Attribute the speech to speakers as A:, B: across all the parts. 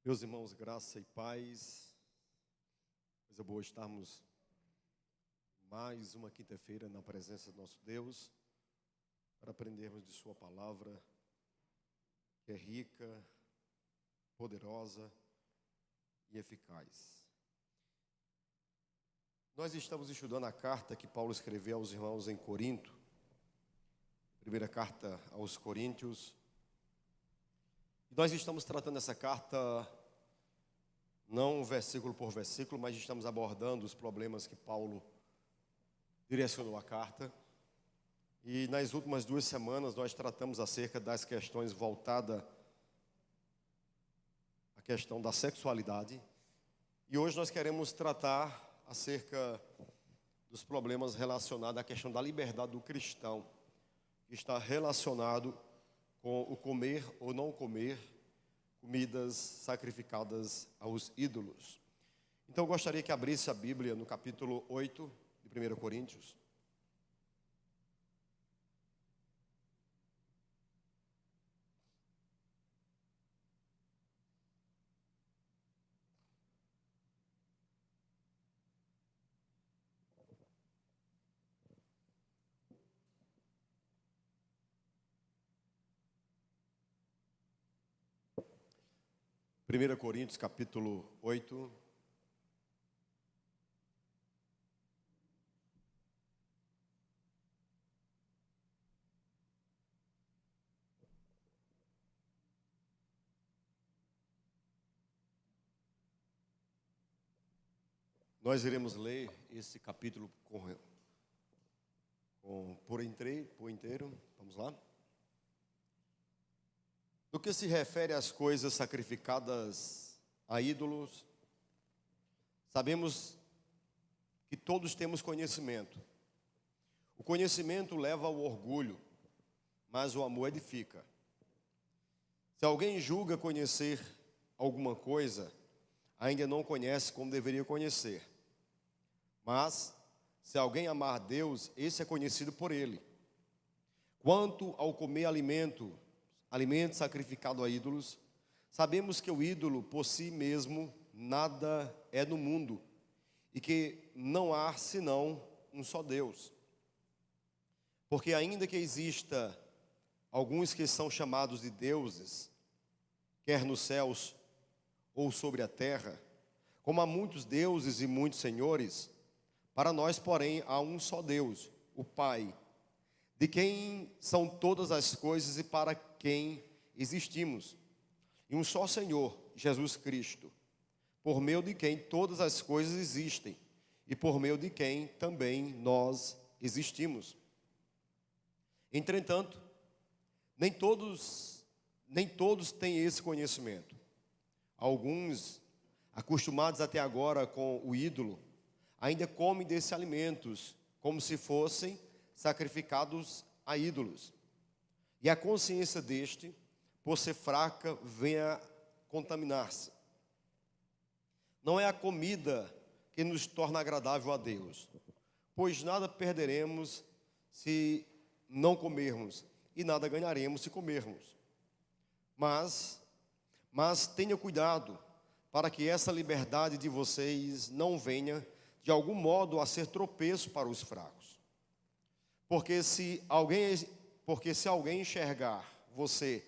A: Meus irmãos, graça e paz. Coisa boa estarmos mais uma quinta-feira na presença do nosso Deus para aprendermos de Sua palavra, que é rica, poderosa e eficaz. Nós estamos estudando a carta que Paulo escreveu aos irmãos em Corinto, primeira carta aos Coríntios. E nós estamos tratando essa carta não versículo por versículo, mas estamos abordando os problemas que Paulo direcionou à carta. E nas últimas 2 semanas nós tratamos acerca das questões voltadas à questão da sexualidade. E hoje nós queremos tratar acerca dos problemas relacionados à questão da liberdade do cristão, que está relacionado com o comer ou não comer comidas sacrificadas aos ídolos. Então eu gostaria que abrisse a Bíblia no capítulo 8 de 1 Coríntios. Primeira Coríntios, capítulo 8. Nós iremos ler esse capítulo por inteiro. Vamos lá? No que se refere às coisas sacrificadas a ídolos, sabemos que todos temos conhecimento. O conhecimento leva ao orgulho, mas o amor edifica. Se alguém julga conhecer alguma coisa, ainda não conhece como deveria conhecer. Mas, se alguém amar Deus, esse é conhecido por Ele. Quanto ao comer alimento sacrificado a ídolos, sabemos que o ídolo por si mesmo nada é no mundo e que não há senão um só Deus. Porque ainda que exista alguns que são chamados de deuses, quer nos céus ou sobre a terra, como há muitos deuses e muitos senhores, para nós, porém, há um só Deus, o Pai, de quem são todas as coisas e para quem existimos, e um só Senhor, Jesus Cristo, por meio de quem todas as coisas existem, e por meio de quem também nós existimos. Entretanto, nem todos têm esse conhecimento. Alguns, acostumados até agora com o ídolo, ainda comem desses alimentos como se fossem sacrificados a ídolos. E a consciência deste, por ser fraca, vem a contaminar-se. Não é a comida que nos torna agradável a Deus, pois nada perderemos se não comermos, e nada ganharemos se comermos. Mas tenha cuidado para que essa liberdade de vocês não venha de algum modo a ser tropeço para os fracos. Porque se alguém enxergar você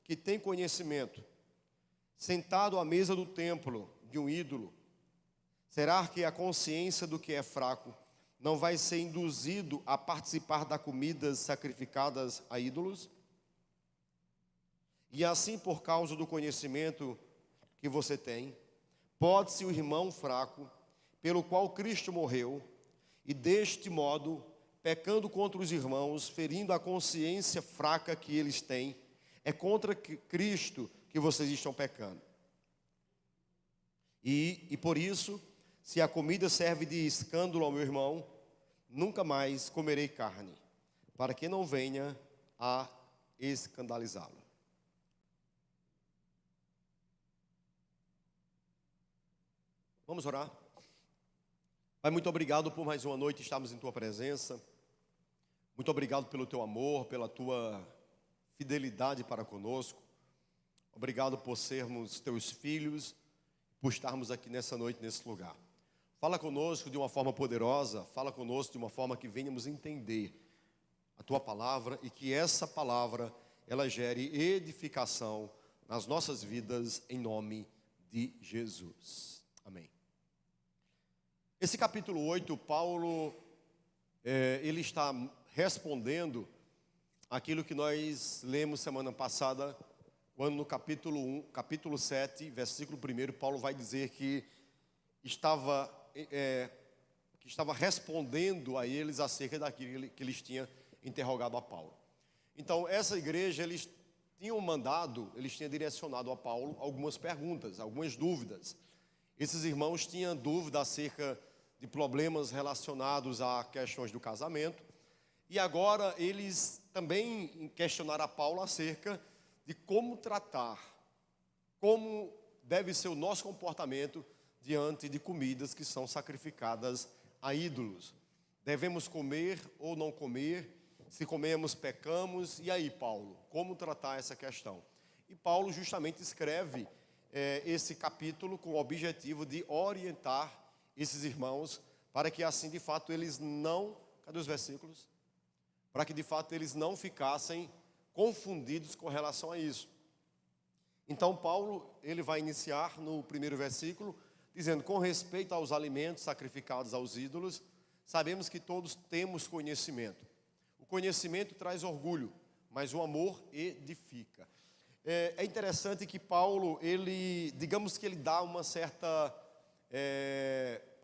A: que tem conhecimento, sentado à mesa do templo de um ídolo, será que a consciência do que é fraco não vai ser induzido a participar das comidas sacrificadas a ídolos? E assim, por causa do conhecimento que você tem, pode-se o irmão fraco, pelo qual Cristo morreu, e deste modo, pecando contra os irmãos, ferindo a consciência fraca que eles têm, é contra Cristo que vocês estão pecando. E por isso, se a comida serve de escândalo ao meu irmão, nunca mais comerei carne, para que não venha a escandalizá-lo. Vamos orar? Pai, muito obrigado por mais uma noite estarmos em Tua presença. Muito obrigado pelo Teu amor, pela Tua fidelidade para conosco. Obrigado por sermos teus filhos, por estarmos aqui nessa noite, nesse lugar. Fala conosco de uma forma poderosa, fala conosco de uma forma que venhamos entender a tua palavra e que essa palavra, ela gere edificação nas nossas vidas, em nome de Jesus. Amém. Esse capítulo 8, Paulo, ele está respondendo aquilo que nós lemos semana passada, quando no capítulo 7, versículo 1, Paulo vai dizer que estava respondendo a eles acerca daquilo que eles tinham interrogado a Paulo. Então, essa igreja, eles tinham direcionado a Paulo algumas perguntas, algumas dúvidas. Esses irmãos tinham dúvida acerca de problemas relacionados a questões do casamento. E agora eles também questionaram a Paulo acerca de como tratar, como deve ser o nosso comportamento diante de comidas que são sacrificadas a ídolos. Devemos comer ou não comer? Se comemos, pecamos. E aí, Paulo, como tratar essa questão? E Paulo justamente escreve esse capítulo com o objetivo de orientar esses irmãos para que assim, de fato, eles não... Cadê os versículos? Para que, de fato, eles não ficassem confundidos com relação a isso. Então, Paulo, ele vai iniciar no primeiro versículo, dizendo: com respeito aos alimentos sacrificados aos ídolos, sabemos que todos temos conhecimento. O conhecimento traz orgulho, mas o amor edifica. É interessante que Paulo, digamos que ele dá uma certa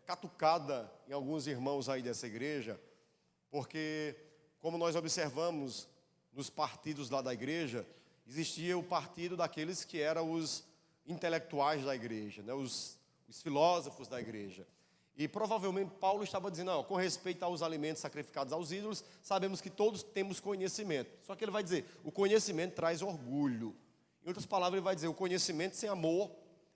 A: catucada em alguns irmãos aí dessa igreja, porque, como nós observamos nos partidos lá da igreja, existia o partido daqueles que eram os intelectuais da igreja, né? os filósofos da igreja. E provavelmente Paulo estava dizendo: não, com respeito aos alimentos sacrificados aos ídolos, sabemos que todos temos conhecimento. Só que ele vai dizer: o conhecimento traz orgulho. Em outras palavras, ele vai dizer: o conhecimento sem amor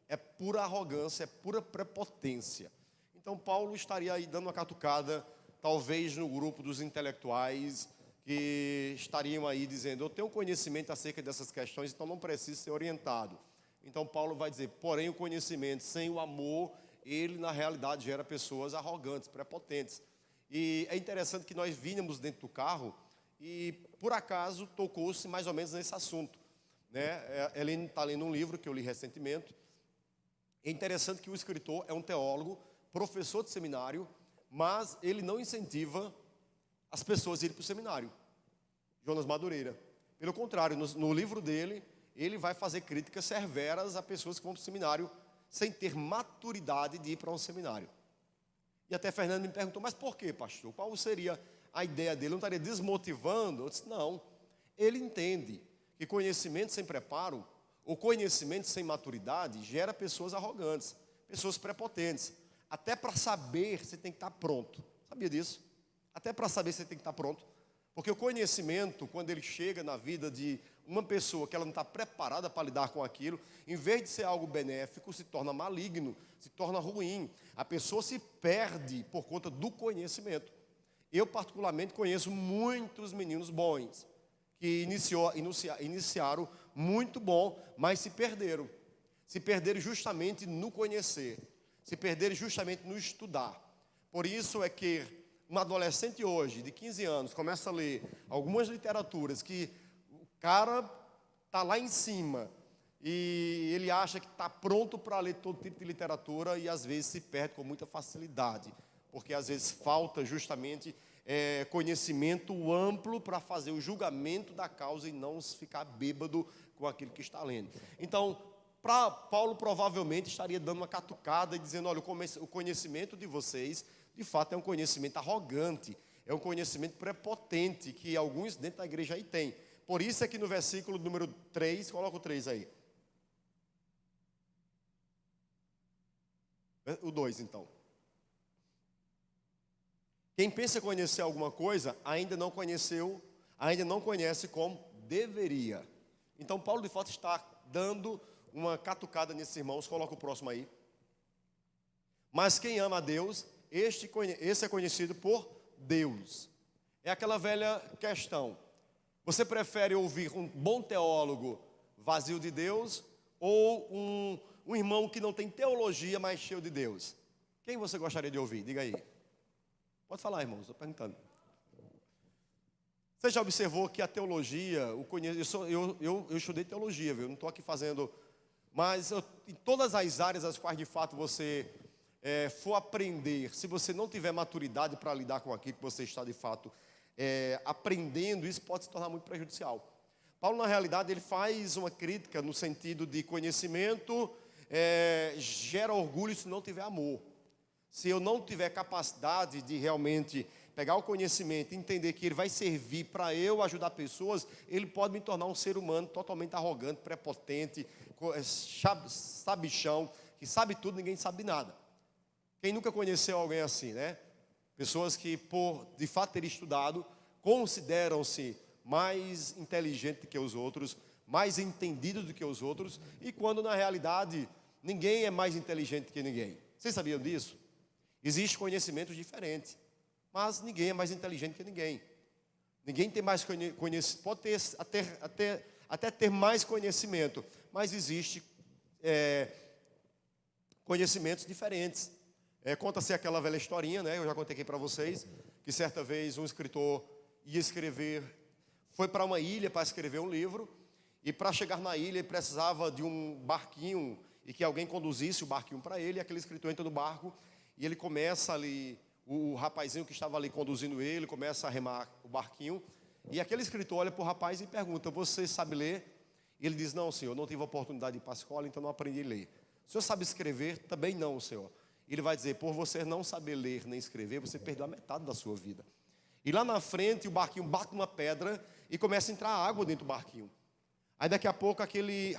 A: é pura arrogância, é pura prepotência. Então Paulo estaria aí dando uma catucada, talvez no grupo dos intelectuais, que estariam aí dizendo: eu tenho conhecimento acerca dessas questões, então não preciso ser orientado. Então Paulo vai dizer: porém o conhecimento sem o amor, ele na realidade gera pessoas arrogantes, prepotentes. E é interessante que nós vínhamos dentro do carro e por acaso tocou-se mais ou menos nesse assunto, né? Ele está lendo um livro que eu li recentemente. É interessante que o escritor é um teólogo, professor de seminário, mas ele não incentiva as pessoas a irem para o seminário. Jonas Madureira. Pelo contrário, no livro dele, ele vai fazer críticas severas a pessoas que vão para o seminário sem ter maturidade de ir para um seminário. E até Fernando me perguntou: mas por quê, pastor? Qual seria a ideia dele? Não estaria desmotivando? Eu disse: não. Ele entende que conhecimento sem preparo, ou conhecimento sem maturidade, gera pessoas arrogantes, pessoas prepotentes. Até para saber, você tem que estar pronto. Sabia disso? Até para saber, você tem que estar pronto. Porque o conhecimento, quando ele chega na vida de uma pessoa que ela não está preparada para lidar com aquilo, em vez de ser algo benéfico, se torna maligno, se torna ruim. A pessoa se perde por conta do conhecimento. Eu, particularmente, conheço muitos meninos bons, que iniciaram muito bom, mas se perderam. Se perderam justamente no conhecer. Se perderam justamente no estudar. Por isso é que um adolescente hoje, de 15 anos, começa a ler algumas literaturas que o cara está lá em cima e ele acha que está pronto para ler todo tipo de literatura e às vezes se perde com muita facilidade, porque às vezes falta justamente conhecimento amplo para fazer o julgamento da causa e não ficar bêbado com aquilo que está lendo. Então, Paulo provavelmente estaria dando uma catucada e dizendo: olha, o conhecimento de vocês, de fato, é um conhecimento arrogante, é um conhecimento prepotente que alguns dentro da igreja aí têm. Por isso é que no versículo número 3, coloca o 3 aí. O 2, então. Quem pensa conhecer alguma coisa, ainda não conhece como deveria. Então, Paulo, de fato, está dando uma catucada nesses irmãos. Coloca o próximo aí. Mas quem ama a Deus, esse é conhecido por Deus. É aquela velha questão: você prefere ouvir um bom teólogo vazio de Deus, ou um irmão que não tem teologia, mas cheio de Deus? Quem você gostaria de ouvir? Diga aí. Pode falar, irmãos, estou perguntando. Você já observou que a teologia, eu estudei teologia, viu? Não estou aqui fazendo, mas em todas as áreas as quais de fato você for aprender, se você não tiver maturidade para lidar com aquilo que você está de fato aprendendo, isso pode se tornar muito prejudicial. Paulo, na realidade, ele faz uma crítica no sentido de conhecimento gera orgulho se não tiver amor. Se eu não tiver capacidade de realmente pegar o conhecimento e entender que ele vai servir para eu ajudar pessoas, ele pode me tornar um ser humano totalmente arrogante, prepotente, sabichão, que sabe tudo, ninguém sabe nada. Quem nunca conheceu alguém assim, né? Pessoas que, por de fato ter estudado, consideram-se mais inteligentes do que os outros, mais entendidos do que os outros, e quando na realidade ninguém é mais inteligente que ninguém. Vocês sabiam disso? Existem conhecimentos diferentes, mas ninguém é mais inteligente que ninguém. Ninguém tem mais conhecimento, pode ter até ter mais conhecimento, mas existe conhecimentos diferentes. Conta-se aquela velha historinha, né? Eu já contei aqui para vocês, que certa vez um escritor ia escrever, foi para uma ilha para escrever um livro, e para chegar na ilha ele precisava de um barquinho, e que alguém conduzisse o barquinho para ele, e aquele escritor entra no barco, e ele começa ali, o rapazinho que estava ali conduzindo ele, começa a remar o barquinho, e aquele escritor olha para o rapaz e pergunta: você sabe ler? E ele diz: não, senhor, não tive a oportunidade de ir para a escola, então não aprendi a ler. O senhor sabe escrever? Também não, senhor. Ele vai dizer: por você não saber ler nem escrever, você perdeu a metade da sua vida. E lá na frente o barquinho bate numa pedra e começa a entrar água dentro do barquinho. Aí daqui a pouco aquele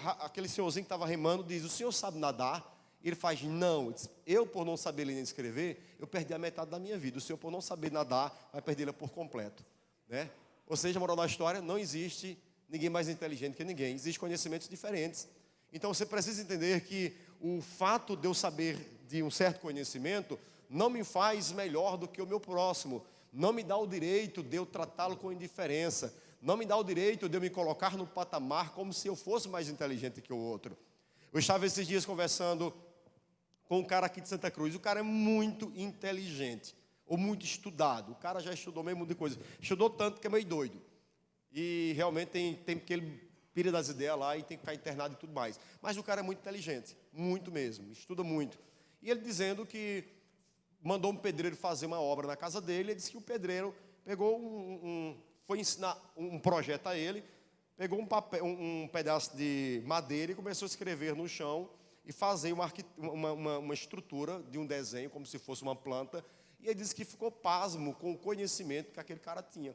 A: senhorzinho que estava remando diz: o senhor sabe nadar? Ele faz: não. Eu, por não saber ler nem escrever, eu perdi a metade da minha vida. O senhor, por não saber nadar, vai perdê-la por completo, né? Ou seja, moral da história, não existe ninguém mais inteligente que ninguém. Existem conhecimentos diferentes. Então você precisa entender que o fato de eu saber de um certo conhecimento não me faz melhor do que o meu próximo. Não me dá o direito de eu tratá-lo com indiferença. Não me dá o direito de eu me colocar no patamar como se eu fosse mais inteligente que o outro. Eu estava esses dias conversando com um cara aqui de Santa Cruz. O cara é muito inteligente, ou muito estudado. O cara já estudou meio mundo de coisa. Estudou tanto que é meio doido. E realmente tem que ele pira das ideias lá e tem que ficar internado e tudo mais. Mas o cara é muito inteligente, muito mesmo, estuda muito. E ele dizendo que mandou um pedreiro fazer uma obra na casa dele. Ele disse que o pedreiro pegou foi ensinar um projeto a ele, pegou um pedaço de madeira e começou a escrever no chão e fazer uma estrutura de um desenho, como se fosse uma planta. E ele disse que ficou pasmo com o conhecimento que aquele cara tinha.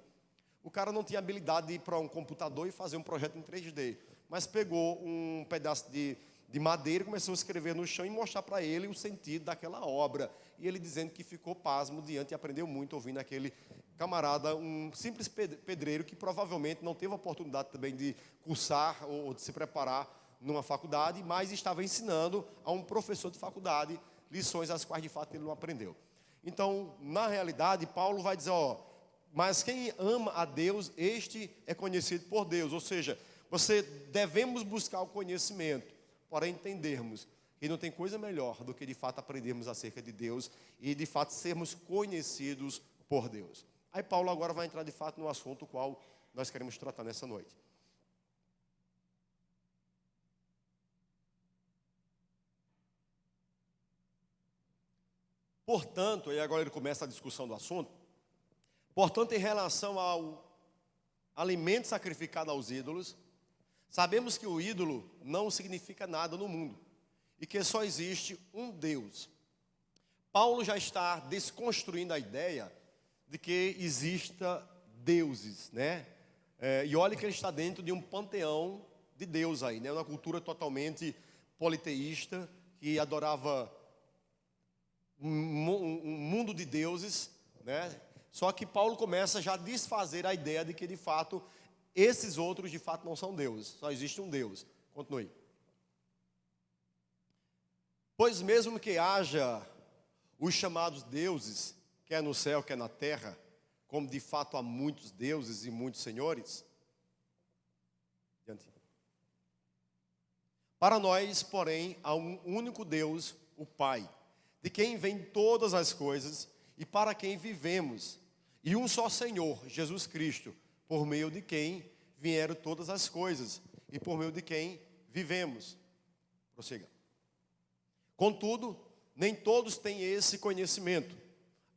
A: O cara não tinha habilidade de ir para um computador e fazer um projeto em 3D, mas pegou um pedaço de madeira, começou a escrever no chão e mostrar para ele o sentido daquela obra. E ele dizendo que ficou pasmo diante e aprendeu muito ouvindo aquele camarada, um simples pedreiro que provavelmente não teve a oportunidade também de cursar ou de se preparar numa faculdade, mas estava ensinando a um professor de faculdade lições as quais de fato ele não aprendeu. Então, na realidade, Paulo vai dizer: mas quem ama a Deus, este é conhecido por Deus. Ou seja, devemos buscar o conhecimento para entendermos que não tem coisa melhor do que de fato aprendermos acerca de Deus e de fato sermos conhecidos por Deus. Aí Paulo agora vai entrar de fato no assunto qual nós queremos tratar nessa noite. Portanto, e agora ele começa a discussão do assunto. Portanto, em relação ao alimento sacrificado aos ídolos, sabemos que o ídolo não significa nada no mundo e que só existe um Deus. Paulo já está desconstruindo a ideia de que exista deuses, né? E olha que ele está dentro de um panteão de Deus aí, né? Uma cultura totalmente politeísta que adorava um mundo de deuses, né? Só que Paulo começa já a desfazer a ideia de que de fato esses outros de fato não são deuses, só existe um Deus. Continue. Pois mesmo que haja os chamados deuses, quer no céu, quer na terra, como de fato há muitos deuses e muitos senhores. Adiante. Para nós, porém, há um único Deus, o Pai, de quem vêm todas as coisas e para quem vivemos, e um só Senhor, Jesus Cristo, por meio de quem vieram todas as coisas e por meio de quem vivemos. Prossiga. Contudo, nem todos têm esse conhecimento.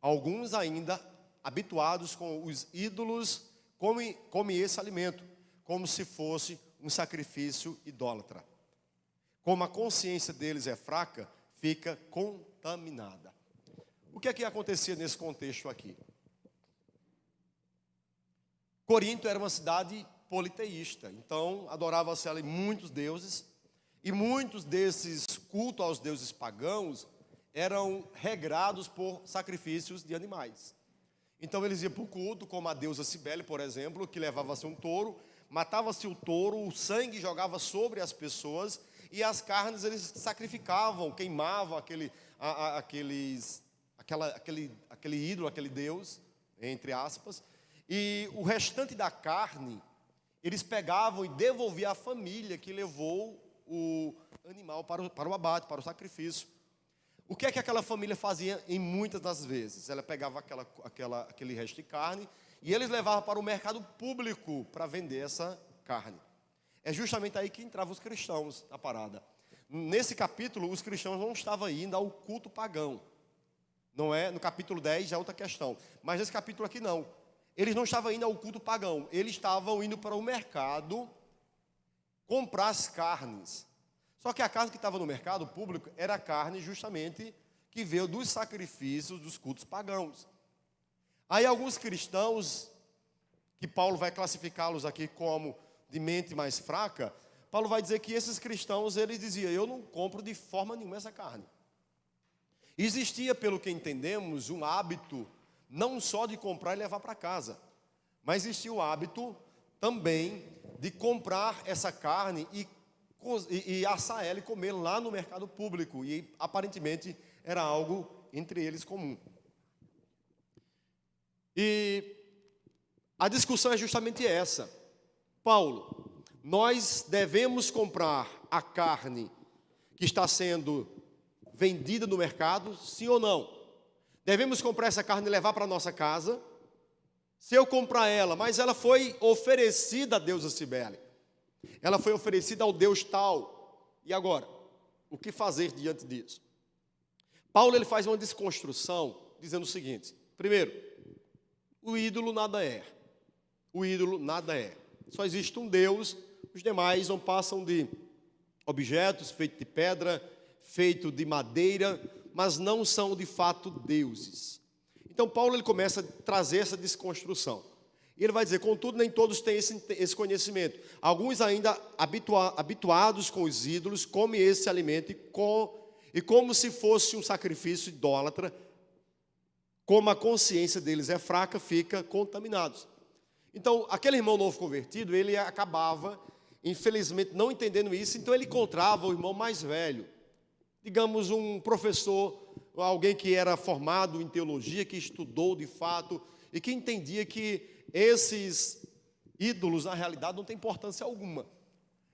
A: Alguns ainda, habituados com os ídolos, comem esse alimento, como se fosse um sacrifício idólatra. Como a consciência deles é fraca, fica contaminada. O que é que acontecia nesse contexto aqui? Corinto era uma cidade politeísta, então adorava-se ali muitos deuses, e muitos desses cultos aos deuses pagãos eram regrados por sacrifícios de animais. Então eles iam para o culto, como a deusa Cibele, por exemplo, que levava-se um touro, matava-se o touro, o sangue jogava sobre as pessoas, e as carnes eles sacrificavam, queimavam aquele ídolo, aquele deus, entre aspas, e o restante da carne, eles pegavam e devolviam à família que levou o animal para o abate, para o sacrifício. O que é que aquela família fazia em muitas das vezes? Ela pegava aquele resto de carne e eles levavam para o mercado público para vender essa carne. É justamente aí que entravam os cristãos na parada. Nesse capítulo, os cristãos não estavam indo ao culto pagão. Não é? No capítulo 10 já é outra questão. Mas nesse capítulo aqui não. Eles não estavam indo ao culto pagão. Eles estavam indo para o mercado comprar as carnes. Só que a carne que estava no mercado público era a carne justamente que veio dos sacrifícios dos cultos pagãos. Aí alguns cristãos, que Paulo vai classificá-los aqui como de mente mais fraca, Paulo vai dizer que esses cristãos, eles diziam, eu não compro de forma nenhuma essa carne. Existia, pelo que entendemos, um hábito não só de comprar e levar para casa, mas existia o hábito também de comprar essa carne e assar ela e comer lá no mercado público. E aparentemente era algo entre eles comum. E a discussão é justamente essa. Paulo, nós devemos comprar a carne que está sendo vendida no mercado, sim ou não? Devemos comprar essa carne e levar para a nossa casa? Se eu comprar ela, mas ela foi oferecida a deusa Cibele, ela foi oferecida ao Deus tal, e agora? O que fazer diante disso? Paulo ele faz uma desconstrução, dizendo o seguinte: primeiro, o ídolo nada é. O ídolo nada é. Só existe um Deus, os demais não passam de objetos feitos de pedra, feitos de madeira, mas não são de fato deuses. Então Paulo ele começa a trazer essa desconstrução. E ele vai dizer, contudo, nem todos têm esse conhecimento. Alguns ainda habituados com os ídolos, comem esse alimento e como se fosse um sacrifício idólatra, como a consciência deles é fraca, fica contaminados. Então, aquele irmão novo convertido, ele acabava, infelizmente, não entendendo isso, então ele encontrava o irmão mais velho, digamos um professor, alguém que era formado em teologia, que estudou de fato, e que entendia que esses ídolos, na realidade, não têm importância alguma.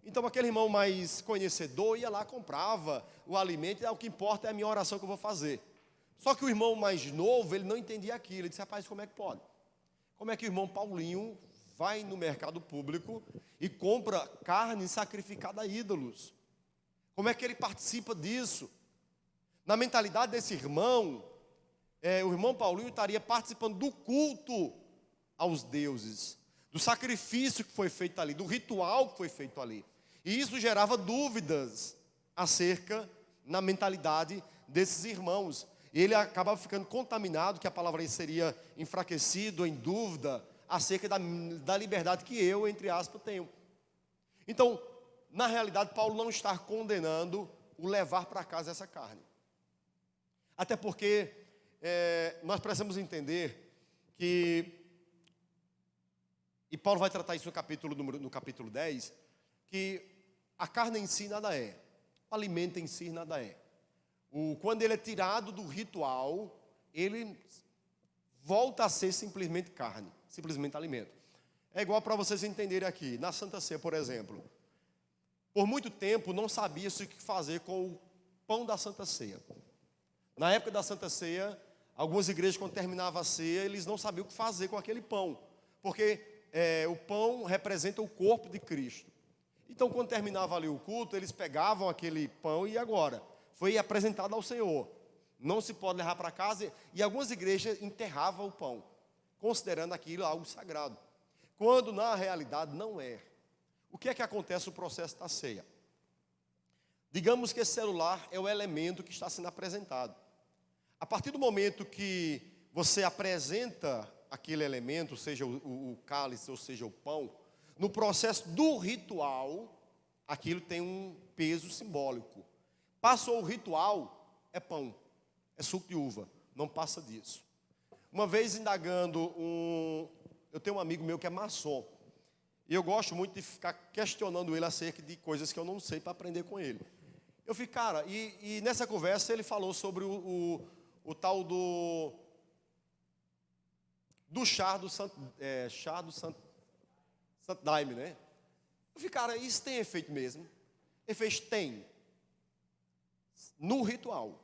A: Então, aquele irmão mais conhecedor ia lá, comprava o alimento, e o que importa é a minha oração que eu vou fazer. Só que o irmão mais novo, ele não entendia aquilo. Ele disse, rapaz, como é que pode? Como é que o irmão Paulinho vai no mercado público e compra carne sacrificada a ídolos? Como é que ele participa disso? Na mentalidade desse irmão, o irmão Paulinho estaria participando do culto aos deuses, do sacrifício que foi feito ali, do ritual que foi feito ali. E isso gerava dúvidas acerca na mentalidade desses irmãos. E ele acabava ficando contaminado, que a palavra aí seria enfraquecido, em dúvida, acerca da liberdade que eu, entre aspas, tenho. Então, na realidade, Paulo não está condenando o levar para casa essa carne. Até porque nós precisamos entender que, e Paulo vai tratar isso no capítulo 10, que a carne em si nada é, o alimento em si nada é. Quando ele é tirado do ritual, ele volta a ser simplesmente carne, simplesmente alimento. É igual para vocês entenderem aqui, na Santa Ceia, por exemplo. por muito tempo não sabia-se o que fazer com o pão da Santa Ceia. Na época da Santa Ceia, algumas igrejas, quando terminava a ceia, eles não sabiam o que fazer com aquele pão, porque o pão representa o corpo de Cristo. Então, quando terminava ali o culto, eles pegavam aquele pão e agora foi apresentado ao Senhor. Não se pode levar para casa, e algumas igrejas enterravam o pão, considerando aquilo algo sagrado, quando na realidade não é. O que é que acontece no processo da ceia? Digamos que esse celular é o elemento que está sendo apresentado. A partir do momento que você apresenta aquele elemento, seja o cálice ou seja o pão, no processo do ritual, aquilo tem um peso simbólico. Passou o ritual, é pão, é suco de uva, não passa disso. Uma vez indagando, eu tenho um amigo meu que é maçom, e eu gosto muito de ficar questionando ele acerca de coisas que eu não sei para aprender com ele. Eu fiquei, cara, e nessa conversa ele falou sobre o tal do chá do Santo Daime, né? Eu fiquei, cara, isso tem efeito mesmo? Efeito tem. No ritual.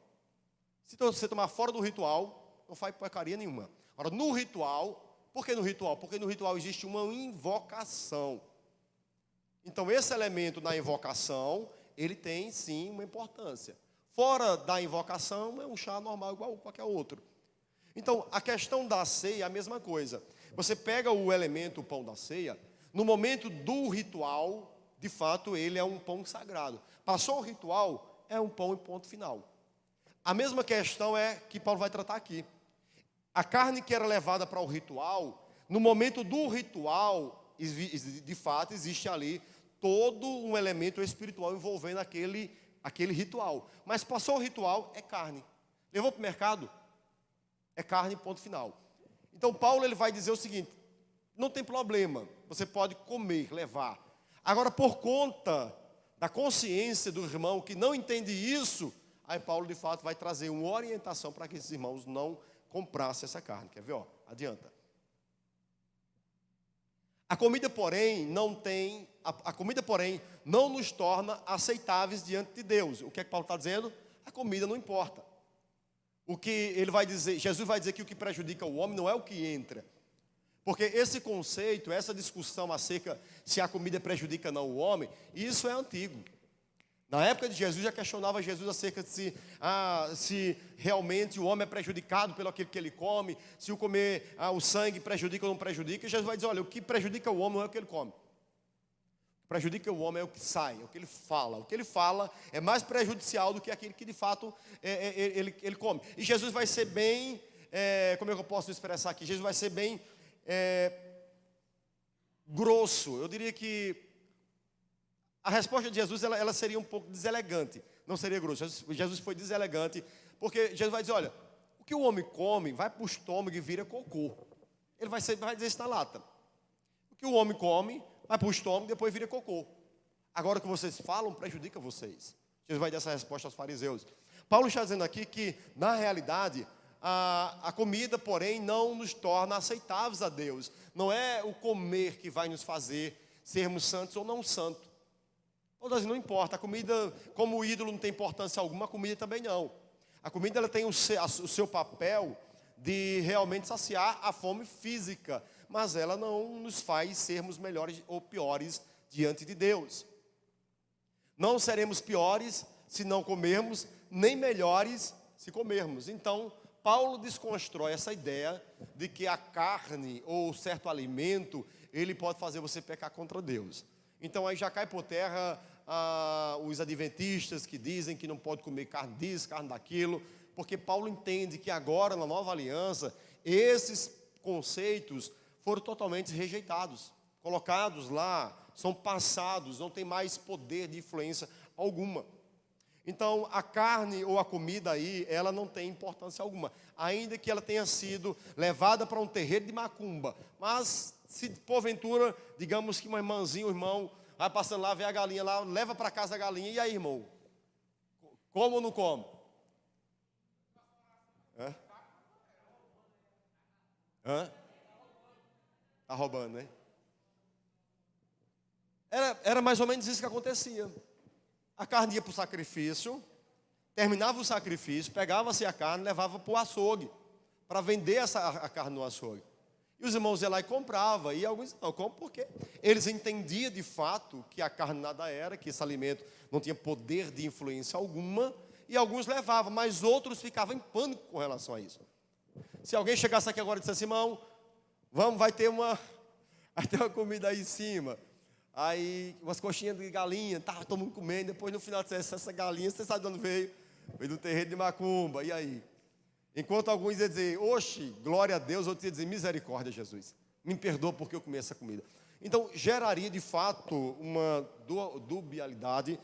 A: Se você tomar fora do ritual, não faz porcaria nenhuma. Agora, no ritual, por que no ritual? Porque no ritual existe uma invocação. Então, esse elemento na invocação, ele tem sim uma importância. Fora da invocação, é um chá normal igual qualquer outro. Então, a questão da ceia é a mesma coisa. Você pega o elemento, o pão da ceia, no momento do ritual, de fato, ele é um pão sagrado. Passou o ritual, é um pão e ponto final. A mesma questão é que Paulo vai tratar aqui. A carne que era levada para o ritual, no momento do ritual, de fato, existe ali todo um elemento espiritual envolvendo aquele ritual. Mas passou o ritual, é carne. Levou para o mercado, é carne, ponto final. Então, Paulo ele vai dizer o seguinte, não tem problema, você pode comer, levar. Agora, por conta da consciência do irmão que não entende isso, aí Paulo, de fato, vai trazer uma orientação para que esses irmãos não comprassem essa carne. Quer ver? Ó, adianta. A comida, porém, não nos torna aceitáveis diante de Deus. O que é que Paulo está dizendo? A comida não importa. O que ele vai dizer, Jesus vai dizer que o que prejudica o homem não é o que entra. Porque esse conceito, essa discussão acerca se a comida prejudica ou não o homem, isso é antigo. Na época de Jesus, já questionava Jesus acerca de se realmente o homem é prejudicado pelo aquilo que ele come, se o comer o sangue prejudica ou não prejudica. E Jesus vai dizer, olha, o que prejudica o homem não é o que ele come. O que prejudica o homem é o que sai, é o que ele fala. O que ele fala é mais prejudicial do que aquilo que de fato ele come. E Jesus vai ser bem, como é que eu posso expressar aqui? Jesus vai ser bem grosso. Eu diria que a resposta de Jesus ela seria um pouco deselegante, não seria grosso. Jesus foi deselegante, porque Jesus vai dizer, olha, o que o homem come vai para o estômago e vira cocô. Ele vai dizer isso na lata. O que o homem come vai para o estômago e depois vira cocô. Agora o que vocês falam prejudica vocês. Jesus vai dar essa resposta aos fariseus. Paulo está dizendo aqui que, na realidade, a comida, porém, não nos torna aceitáveis a Deus. Não é o comer que vai nos fazer sermos santos ou não santos. Não importa, a comida, como o ídolo não tem importância alguma, a comida também não. A comida ela tem o seu papel de realmente saciar a fome física, mas ela não nos faz sermos melhores ou piores diante de Deus. Não seremos piores se não comermos, nem melhores se comermos. Então, Paulo desconstrói essa ideia de que a carne ou certo alimento, ele pode fazer você pecar contra Deus. Então aí já cai por terra os adventistas que dizem que não pode comer carne disso, carne daquilo, porque Paulo entende que agora na nova aliança, esses conceitos foram totalmente rejeitados, colocados lá, são passados, não tem mais poder de influência alguma. Então a carne ou a comida aí, ela não tem importância alguma, ainda que ela tenha sido levada para um terreiro de macumba, mas se porventura, digamos que uma irmãzinha, um irmão, vai passando lá, vê a galinha lá, leva para casa a galinha, e aí, irmão? Como ou não como? Tá roubando, né? era mais ou menos isso que acontecia. A carne ia para o sacrifício, terminava o sacrifício, pegava-se a carne, levava para o açougue, para vender a carne no açougue. E os irmãos iam lá e compravam, e alguns não compram porque eles entendiam de fato que a carne nada era, que esse alimento não tinha poder de influência alguma, e alguns levavam, mas outros ficavam em pânico com relação a isso. Se alguém chegasse aqui agora e dissesse, irmão, vai ter uma comida aí em cima, aí umas coxinhas de galinha, todo mundo comendo, depois no final dissesse, essa galinha, você sabe de onde veio? Veio do terreiro de Macumba, e aí? Enquanto alguns iam dizer, oxe, glória a Deus, outros iam dizer, misericórdia, Jesus, me perdoa porque eu comi essa comida. Então, geraria de fato uma dubialidade,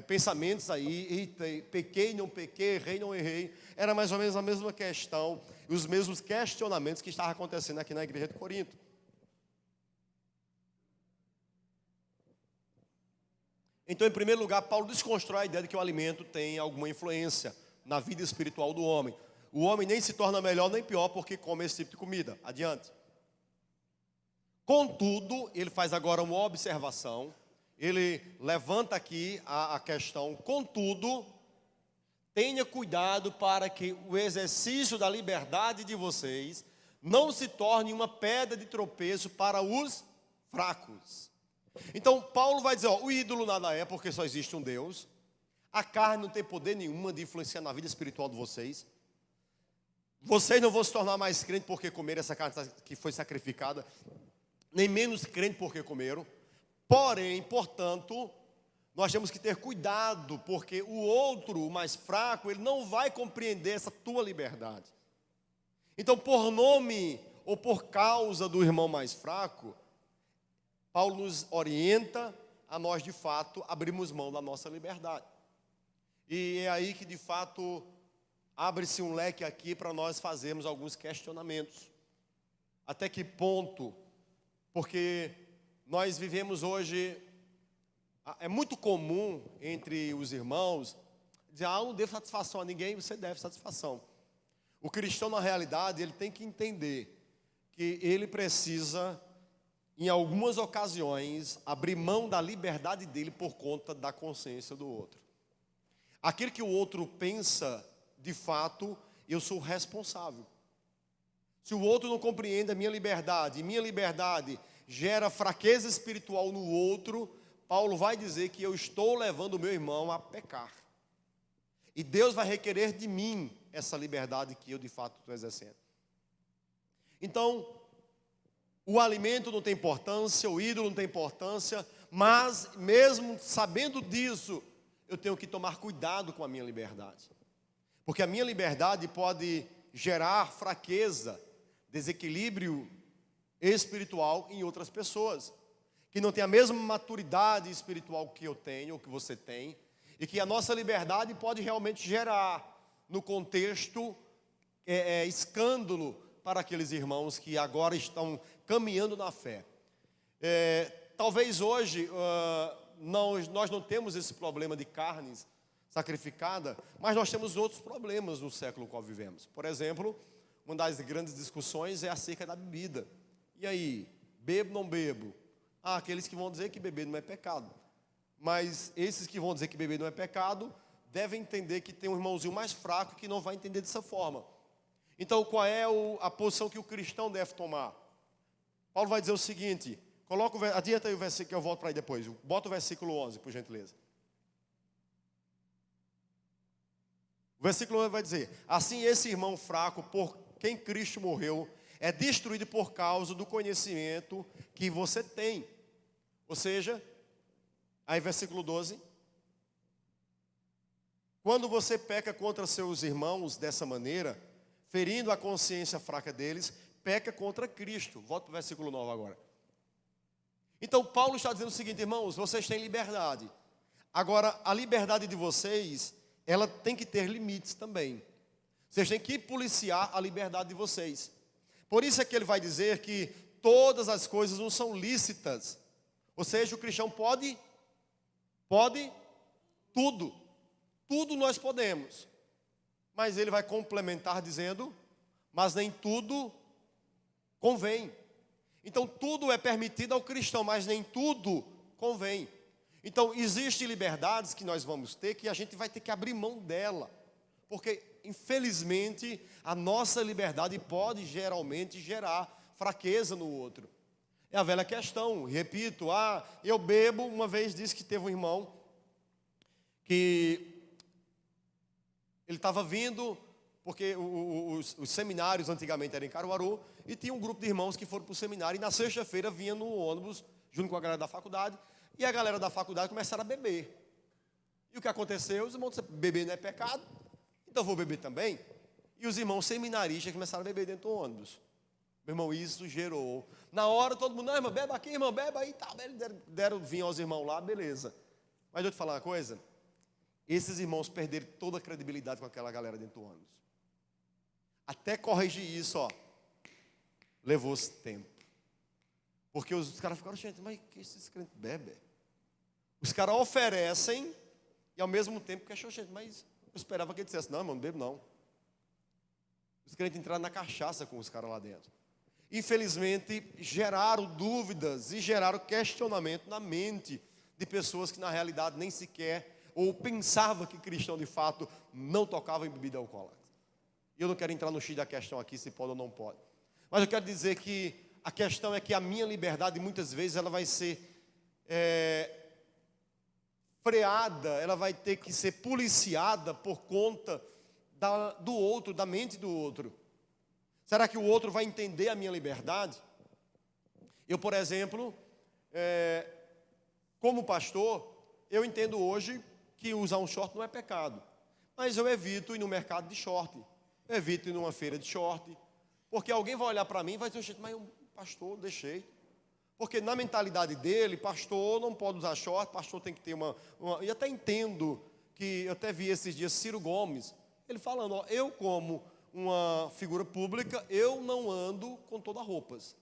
A: pensamentos aí, pequei, não pequei, errei, não errei, era mais ou menos a mesma questão, e os mesmos questionamentos que estavam acontecendo aqui na igreja de Corinto. Então, em primeiro lugar, Paulo desconstrói a ideia de que o alimento tem alguma influência na vida espiritual do homem. O homem nem se torna melhor nem pior porque come esse tipo de comida. Adiante. Contudo, ele faz agora uma observação. Ele levanta aqui a questão. Contudo, tenha cuidado para que o exercício da liberdade de vocês não se torne uma pedra de tropeço para os fracos. Então, Paulo vai dizer, o ídolo nada é porque só existe um Deus. A carne não tem poder nenhuma de influenciar na vida espiritual de vocês. Vocês não vão se tornar mais crentes porque comeram essa carne que foi sacrificada, nem menos crentes porque comeram. Porém, portanto, nós temos que ter cuidado, porque o outro, o mais fraco, ele não vai compreender essa tua liberdade. Então, por nome ou por causa do irmão mais fraco, Paulo nos orienta a nós, de fato, abrirmos mão da nossa liberdade. E é aí que, de fato, abre-se um leque aqui para nós fazermos alguns questionamentos. Até que ponto? Porque nós vivemos hoje, é muito comum entre os irmãos, dizer, eu não devo satisfação a ninguém, você deve satisfação. O cristão, na realidade, ele tem que entender que ele precisa, em algumas ocasiões, abrir mão da liberdade dele por conta da consciência do outro. Aquilo que o outro pensa, de fato, eu sou responsável. Se o outro não compreende a minha liberdade, e minha liberdade gera fraqueza espiritual no outro, Paulo vai dizer que eu estou levando o meu irmão a pecar. E Deus vai requerer de mim essa liberdade que eu, de fato, estou exercendo. Então, o alimento não tem importância, o ídolo não tem importância, mas mesmo sabendo disso, eu tenho que tomar cuidado com a minha liberdade. Porque a minha liberdade pode gerar fraqueza, desequilíbrio espiritual em outras pessoas, que não têm a mesma maturidade espiritual que eu tenho, ou que você tem, e que a nossa liberdade pode realmente gerar, no contexto, escândalo para aqueles irmãos que agora estão caminhando na fé. Talvez hoje nós não temos esse problema de carnes sacrificada, mas nós temos outros problemas no século no qual vivemos. Por exemplo, uma das grandes discussões é acerca da bebida. E aí, bebo ou não bebo? Aqueles que vão dizer que beber não é pecado. Mas esses que vão dizer que beber não é pecado, devem entender que tem um irmãozinho mais fraco que não vai entender dessa forma. Então, qual é a posição que o cristão deve tomar? Paulo vai dizer o seguinte, adianta aí o versículo que eu volto para aí depois. Bota o versículo 11, por gentileza. O versículo 11 vai dizer, assim esse irmão fraco, por quem Cristo morreu, é destruído por causa do conhecimento que você tem. Ou seja, aí versículo 12. Quando você peca contra seus irmãos dessa maneira, ferindo a consciência fraca deles, peca contra Cristo. Volta para o versículo 9 agora. Então Paulo está dizendo o seguinte, irmãos, vocês têm liberdade. Agora, a liberdade de vocês, ela tem que ter limites também. Vocês têm que policiar a liberdade de vocês. Por isso é que ele vai dizer que todas as coisas não são lícitas. Ou seja, o cristão pode tudo. Tudo nós podemos. Mas ele vai complementar dizendo, mas nem tudo convém. Então tudo é permitido ao cristão, mas nem tudo convém. Então, existem liberdades que nós vamos ter que a gente vai ter que abrir mão dela. Porque, infelizmente, a nossa liberdade pode geralmente gerar fraqueza no outro. É a velha questão, repito, eu bebo. Uma vez disse que teve um irmão que ele estava vindo, porque os seminários antigamente eram em Caruaru, e tinha um grupo de irmãos que foram para o seminário, e na sexta-feira vinha no ônibus, junto com a galera da faculdade, e a galera da faculdade começaram a beber. E o que aconteceu? Os irmãos disseram, beber não é pecado, então eu vou beber também. E os irmãos seminaristas começaram a beber dentro do ônibus. Meu irmão, isso gerou. Na hora todo mundo, não, irmão, beba aqui, irmão, beba aí, tá. Deram vinho aos irmãos lá, beleza. Mas deixa eu te falar uma coisa, esses irmãos perderam toda a credibilidade com aquela galera dentro do ônibus. Até corrigir isso, levou-se tempo. Porque os caras ficaram, gente, mas que esses crentes bebem? Os caras oferecem e ao mesmo tempo questionam, gente, mas eu esperava que ele dissesse, não, irmão, não bebo não. Os crentes entraram na cachaça com os caras lá dentro. Infelizmente, geraram dúvidas e geraram questionamento na mente de pessoas que na realidade nem sequer, ou pensavam que cristão de fato não tocava em bebida alcoólica. E eu não quero entrar no X da questão aqui, se pode ou não pode. Mas eu quero dizer que a questão é que a minha liberdade, muitas vezes, ela vai ser freada, ela vai ter que ser policiada por conta do outro, da mente do outro. Será que o outro vai entender a minha liberdade? Eu, por exemplo, como pastor, eu entendo hoje que usar um short não é pecado. Mas eu evito ir no mercado de short. Eu evito ir numa feira de short. Porque alguém vai olhar para mim e vai dizer, mas o pastor, deixei. Porque na mentalidade dele, pastor não pode usar short, pastor tem que ter uma... E até entendo que, eu até vi esses dias Ciro Gomes, ele falando, eu como uma figura pública, eu não ando com toda roupas.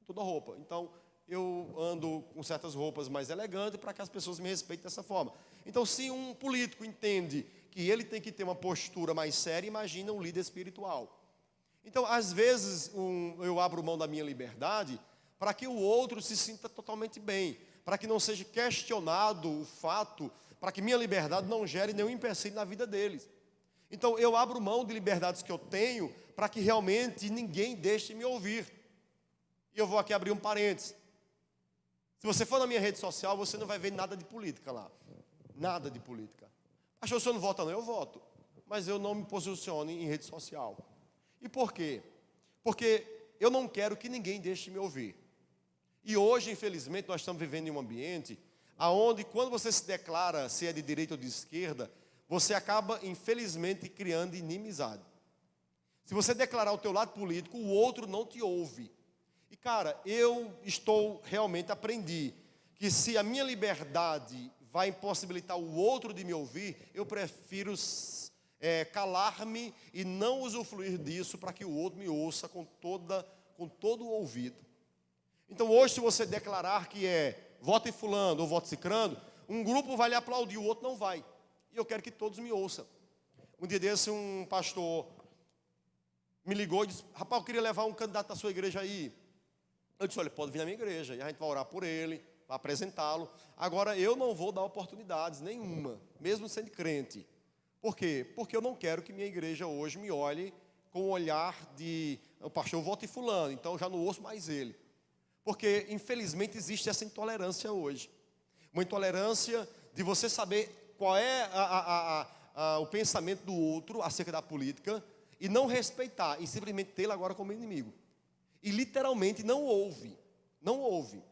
A: Toda roupa. Então, eu ando com certas roupas mais elegantes para que as pessoas me respeitem dessa forma. Então, se um político entende que ele tem que ter uma postura mais séria, imagina um líder espiritual. Então, às vezes, eu abro mão da minha liberdade para que o outro se sinta totalmente bem, para que não seja questionado o fato, para que minha liberdade não gere nenhum empecilho na vida deles. Então, eu abro mão de liberdades que eu tenho para que realmente ninguém deixe me ouvir. E eu vou aqui abrir um parênteses. Se você for na minha rede social, você não vai ver nada de política lá. Nada de política. Pastor, o senhor não vota não? Eu voto. Mas eu não me posiciono em rede social. E por quê? Porque eu não quero que ninguém deixe me ouvir. E hoje, infelizmente, nós estamos vivendo em um ambiente onde, quando você se declara se é de direita ou de esquerda, você acaba, infelizmente, criando inimizade. Se você declarar o teu lado político, o outro não te ouve. E, cara, eu realmente aprendi que se a minha liberdade vai impossibilitar o outro de me ouvir, eu prefiro calar-me e não usufruir disso para que o outro me ouça com todo o ouvido. Então, hoje, se você declarar que vote fulano ou vote cicrano, um grupo vai lhe aplaudir, o outro não vai. E eu quero que todos me ouçam. Um dia desse, um pastor me ligou e disse, rapaz, eu queria levar um candidato da sua igreja aí. Eu disse, olha, pode vir na minha igreja, e a gente vai orar por ele, vai apresentá-lo. Agora, eu não vou dar oportunidades nenhuma, mesmo sendo crente. Por quê? Porque eu não quero que minha igreja hoje me olhe com o olhar de, o pastor vota em fulano, então eu já não ouço mais ele. Porque, infelizmente, existe essa intolerância hoje. Uma intolerância de você saber qual é o pensamento do outro acerca da política e não respeitar, e simplesmente tê-lo agora como inimigo. E literalmente não ouve. Não ouve.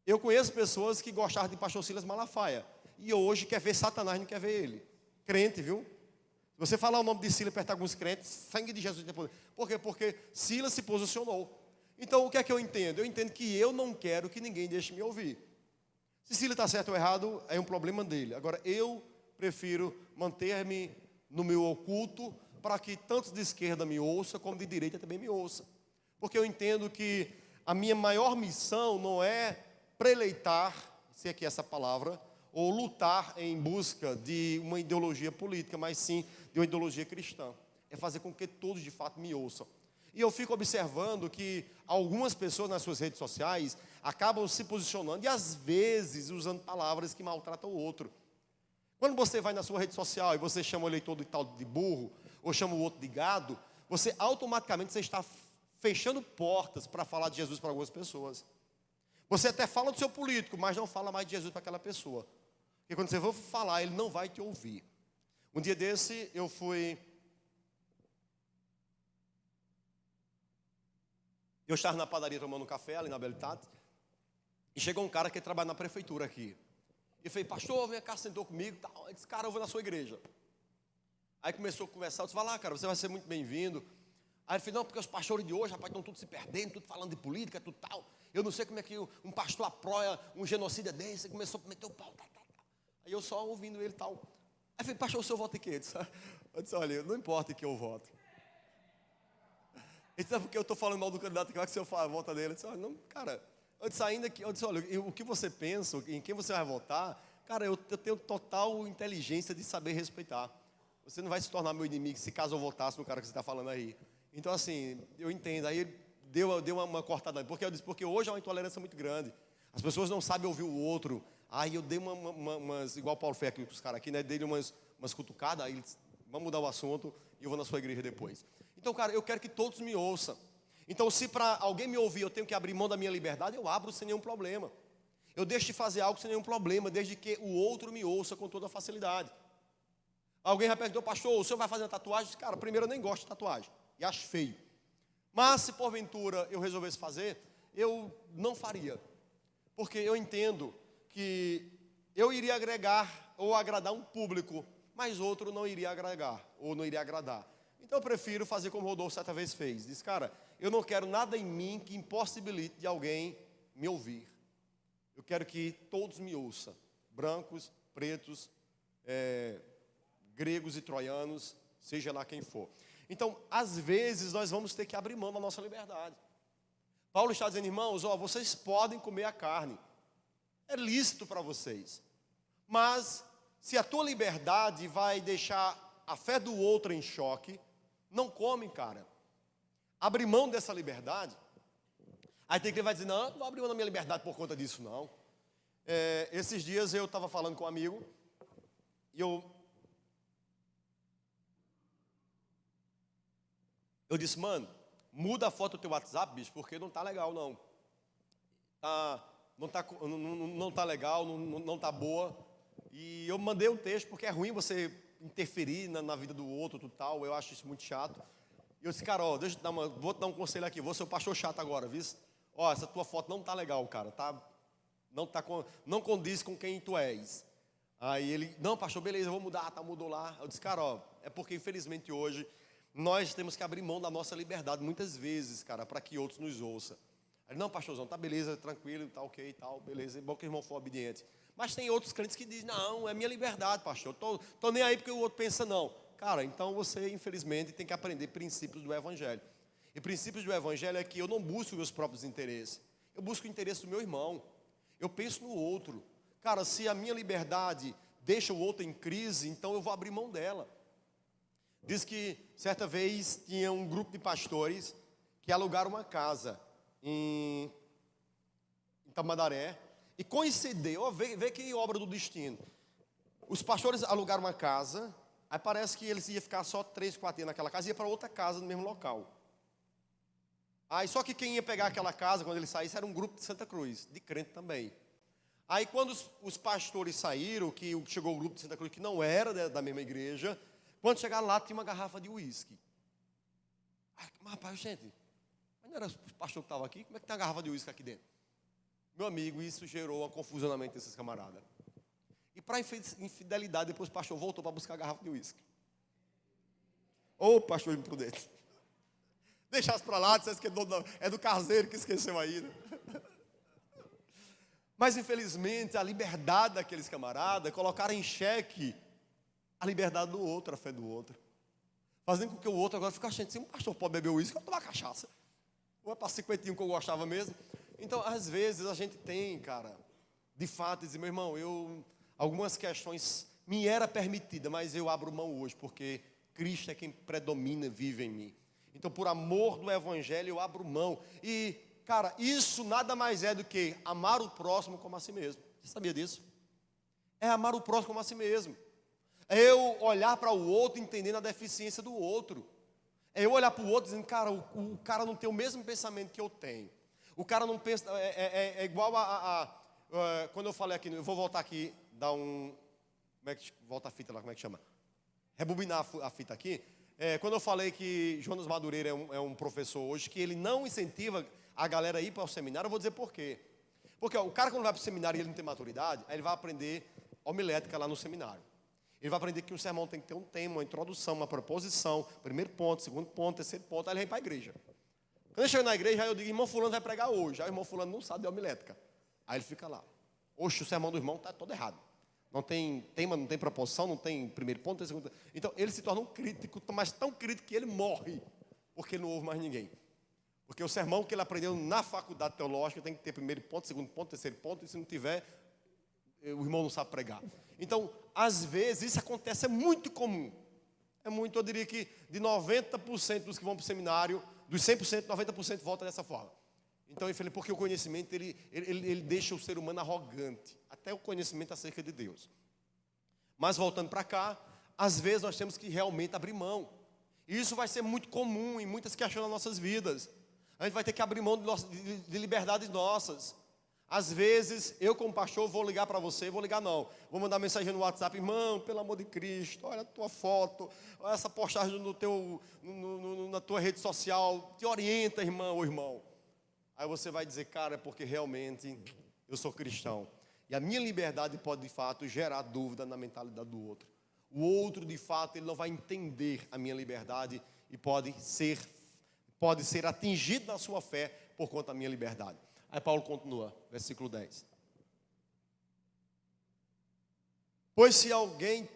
A: Eu conheço pessoas que gostavam de pastor Silas Malafaia. E hoje quer ver Satanás, não quer ver ele. Crente, viu? Se você falar o nome de Silas perto de alguns crentes, sangue de Jesus tem poder. Por quê? Porque Silas se posicionou. Então, o que é que eu entendo? Eu entendo que eu não quero que ninguém deixe me ouvir. Se Silas está certo ou errado, é um problema dele. Agora, eu prefiro manter-me no meu oculto para que tanto de esquerda me ouça, como de direita também me ouça. Porque eu entendo que a minha maior missão não é preleitar, se é que essa palavra, ou lutar em busca de uma ideologia política, mas sim de uma ideologia cristã. É fazer com que todos de fato me ouçam. E eu fico observando que algumas pessoas nas suas redes sociais acabam se posicionando e às vezes usando palavras que maltratam o outro. Quando você vai na sua rede social e você chama o eleitor de tal de burro, ou chama o outro de gado, você automaticamente está fechando portas para falar de Jesus para algumas pessoas. Você até fala do seu político, mas não fala mais de Jesus para aquela pessoa. Porque quando você for falar, ele não vai te ouvir. Um dia desse, eu estava na padaria tomando um café, ali na Belitate, e chegou um cara que trabalha na prefeitura aqui. E falei, pastor, vem cá, sentou comigo, tal. Ele disse, cara, eu vou na sua igreja. Aí começou a conversar, eu disse, vai lá, cara, você vai ser muito bem-vindo. Aí ele falou, não, porque os pastores de hoje, rapaz, estão tudo se perdendo, tudo falando de política, tudo tal. Eu não sei como é que um pastor apoia um genocídio desse. Ele começou a meter o pau, tal. Aí eu só ouvindo ele, tal. Aí eu falei, pastor, o senhor vota em quê? Eu disse, olha, não importa em que eu voto. Ele disse, não, porque eu estou falando mal do candidato, que o senhor vota nele. Eu disse, olha, não, cara, eu disse, olha, o que você pensa, em quem você vai votar, cara, eu tenho total inteligência de saber respeitar. Você não vai se tornar meu inimigo se caso eu votasse no cara que você está falando aí. Então, assim, eu entendo. Aí ele deu uma cortada. Porque hoje há uma intolerância muito grande. As pessoas não sabem ouvir o outro. Aí eu dei umas igual o Paulo fez aqui com os caras aqui, né? Dei umas cutucadas. Aí eles, vamos mudar o assunto e eu vou na sua igreja depois. Então, cara, eu quero que todos me ouçam. Então, se para alguém me ouvir eu tenho que abrir mão da minha liberdade, eu abro sem nenhum problema. Eu deixo de fazer algo sem nenhum problema, desde que o outro me ouça com toda facilidade. Alguém já perguntou, pastor, o senhor vai fazer uma tatuagem? Cara, primeiro eu nem gosto de tatuagem, e acho feio. Mas se porventura eu resolvesse fazer, eu não faria. Porque eu entendo que eu iria agregar ou agradar um público, mas outro não iria agregar ou não iria agradar. Então eu prefiro fazer como o Rodolfo certa vez fez. Diz, cara, eu não quero nada em mim que impossibilite de alguém me ouvir. Eu quero que todos me ouçam. Brancos, pretos, gregos e troianos, seja lá quem for. Então, às vezes, nós vamos ter que abrir mão da nossa liberdade. Paulo está dizendo, irmãos, vocês podem comer a carne. É lícito para vocês. Mas, se a tua liberdade vai deixar a fé do outro em choque, não come, cara. Abre mão dessa liberdade. Aí tem que vai dizer, não vou abrir mão da minha liberdade por conta disso, não. Esses dias eu estava falando com um amigo, e eu disse, mano, muda a foto do teu WhatsApp, bicho, porque não tá legal, não. Não tá legal, não tá boa. E eu mandei um texto, porque é ruim você interferir na vida do outro, tudo tal. Eu acho isso muito chato. E eu disse, cara, deixa eu vou te dar um conselho aqui. Vou ser o pastor chato agora, viu? Essa tua foto não tá legal, cara. Não condiz com quem tu és. Aí ele, não, pastor, beleza, eu vou mudar, mudou lá. Eu disse, cara, é porque infelizmente hoje nós temos que abrir mão da nossa liberdade, muitas vezes, cara, para que outros nos ouçam. Aí, não, pastorzão, tá beleza, tranquilo, tá ok, tal, beleza, é bom que o irmão for obediente. Mas tem outros crentes que dizem, não, é minha liberdade, pastor, tô nem aí porque o outro pensa não. Cara, então você, infelizmente, tem que aprender princípios do Evangelho. E princípios do Evangelho é que eu não busco meus próprios interesses, eu busco o interesse do meu irmão. Eu penso no outro. Cara, se a minha liberdade deixa o outro em crise, então eu vou abrir mão dela. Diz que certa vez tinha um grupo de pastores que alugaram uma casa em Tamandaré e coincidiu, vê que obra do destino. Os pastores alugaram uma casa, aí parece que eles iam ficar só 3, 4 dias naquela casa e ia para outra casa no mesmo local. Aí só que quem ia pegar aquela casa quando eles saíssem era um grupo de Santa Cruz, de crente também. Aí quando os pastores saíram, que chegou o grupo de Santa Cruz que não era da mesma igreja, quando chegaram lá, tinha uma garrafa de uísque. Mas, rapaz, gente, mas não era o pastor que estava aqui? Como é que tem uma garrafa de uísque aqui dentro? Meu amigo, isso gerou uma confusão na mente desses camaradas. E para infidelidade, depois o pastor voltou para buscar a garrafa de uísque. Ô, pastor imprudente. Deixasse para lá, dissesse que é do caseiro que esqueceu aí, né? Mas, infelizmente, a liberdade daqueles camaradas colocaram em xeque a liberdade do outro, a fé do outro. Fazendo com que o outro agora fique achando, se um pastor pode beber uísque, eu vou tomar cachaça. Ou é para 50 que eu gostava mesmo. Então, às vezes, a gente tem, cara, de fato, dizer, meu irmão, algumas questões me era permitida, mas eu abro mão hoje, porque Cristo é quem predomina, vive em mim. Então, por amor do evangelho, eu abro mão. E, cara, isso nada mais é do que amar o próximo como a si mesmo. Você sabia disso? É amar o próximo como a si mesmo. É eu olhar para o outro entendendo a deficiência do outro. É eu olhar para o outro dizendo, cara, o cara não tem o mesmo pensamento que eu tenho. O cara não pensa, é igual quando eu falei aqui, eu vou voltar aqui, dar um, volta a fita lá, como é que chama? Rebobinar a fita aqui. Quando eu falei que Jonas Madureira é um professor hoje, que ele não incentiva a galera a ir para o seminário, eu vou dizer por quê. Porque o cara quando vai para o seminário e ele não tem maturidade, aí ele vai aprender homilética lá no seminário. Ele vai aprender que um sermão tem que ter um tema, uma introdução, uma proposição, primeiro ponto, segundo ponto, terceiro ponto, aí ele vem para a igreja. Quando ele chega na igreja, aí eu digo, irmão fulano vai pregar hoje. Aí o irmão fulano não sabe de homilética. Aí ele fica lá. Oxe, o sermão do irmão está todo errado. Não tem tema, não tem proposição, não tem primeiro ponto, tem segundo. Então ele se torna um crítico, mas tão crítico que ele morre, porque ele não ouve mais ninguém. Porque o sermão que ele aprendeu na faculdade teológica tem que ter primeiro ponto, segundo ponto, terceiro ponto, e se não tiver, o irmão não sabe pregar. Então, às vezes, isso acontece, é muito comum. É muito, eu diria que de 90% dos que vão para o seminário, dos 100%, 90% volta dessa forma. Então, infelizmente, porque o conhecimento, ele deixa o ser humano arrogante, até o conhecimento acerca de Deus. Mas, voltando para cá, às vezes nós temos que realmente abrir mão. E isso vai ser muito comum em muitas questões das nossas vidas. A gente vai ter que abrir mão de liberdades nossas. Às vezes, eu como pastor vou ligar para você, vou ligar não, vou mandar mensagem no WhatsApp, irmão, pelo amor de Cristo, olha a tua foto, olha essa postagem na tua rede social, te orienta, irmão ou irmão. Aí você vai dizer, cara, é porque realmente eu sou cristão. E a minha liberdade pode, de fato, gerar dúvida na mentalidade do outro. O outro, de fato, ele não vai entender a minha liberdade e pode ser atingido na sua fé por conta da minha liberdade. Aí Paulo continua, versículo 10. Pois se alguém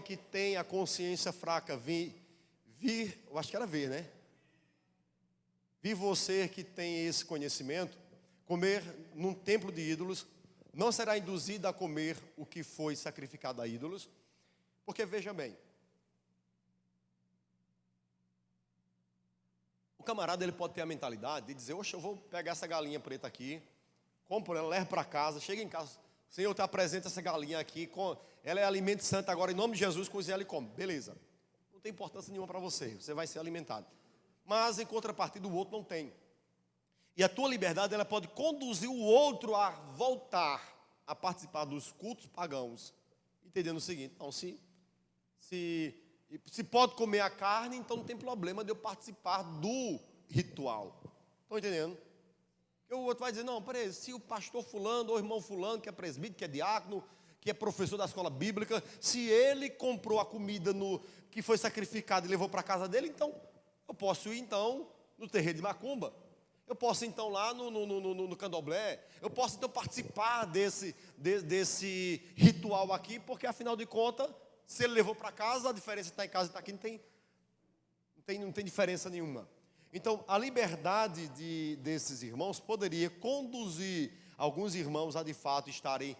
A: que tem a consciência fraca eu acho que era ver, né? Vi você que tem esse conhecimento, comer num templo de ídolos, não será induzido a comer o que foi sacrificado a ídolos, porque veja bem, o camarada ele pode ter a mentalidade de dizer, oxe, eu vou pegar essa galinha preta aqui, compro ela, levo para casa, chega em casa, Senhor, te apresenta essa galinha aqui, ela é alimento santo agora, em nome de Jesus, cozinha ela e come, beleza. Não tem importância nenhuma para você, você vai ser alimentado. Mas em contrapartida o outro não tem. E a tua liberdade ela pode conduzir o outro a voltar a participar dos cultos pagãos, entendendo o seguinte, então se pode comer a carne, então não tem problema de eu participar do ritual. Estão entendendo? Porque o outro vai dizer, não, peraí, se o pastor fulano ou o irmão fulano, que é presbítero, que é diácono, que é professor da escola bíblica, se ele comprou a comida que foi sacrificada e levou para a casa dele, então eu posso ir então no terreiro de macumba. Eu posso então lá no candomblé, eu posso então participar desse ritual aqui, porque afinal de contas, se ele levou para casa, a diferença está em casa e está aqui, não tem diferença nenhuma. Então, a liberdade desses irmãos poderia conduzir alguns irmãos a de fato estarem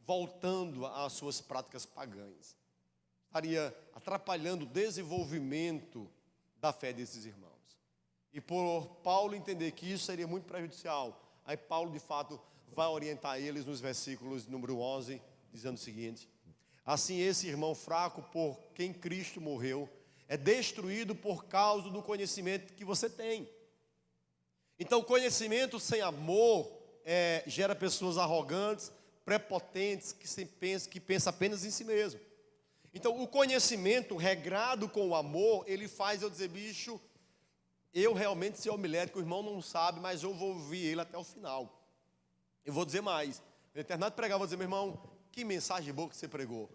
A: voltando às suas práticas pagãs. Estaria atrapalhando o desenvolvimento da fé desses irmãos. E por Paulo entender que isso seria muito prejudicial, aí Paulo de fato vai orientar eles nos versículos número 11, dizendo o seguinte: assim esse irmão fraco por quem Cristo morreu, é destruído por causa do conhecimento que você tem. Então o conhecimento sem amor gera pessoas arrogantes, prepotentes, que pensam apenas em si mesmo. Então o conhecimento regrado com o amor, ele faz eu dizer, bicho, eu realmente sei homilética, o irmão não sabe, mas eu vou ouvir ele até o final. Eu vou dizer mais, no terminado de pregar, eu vou dizer, meu irmão, que mensagem boa que você pregou.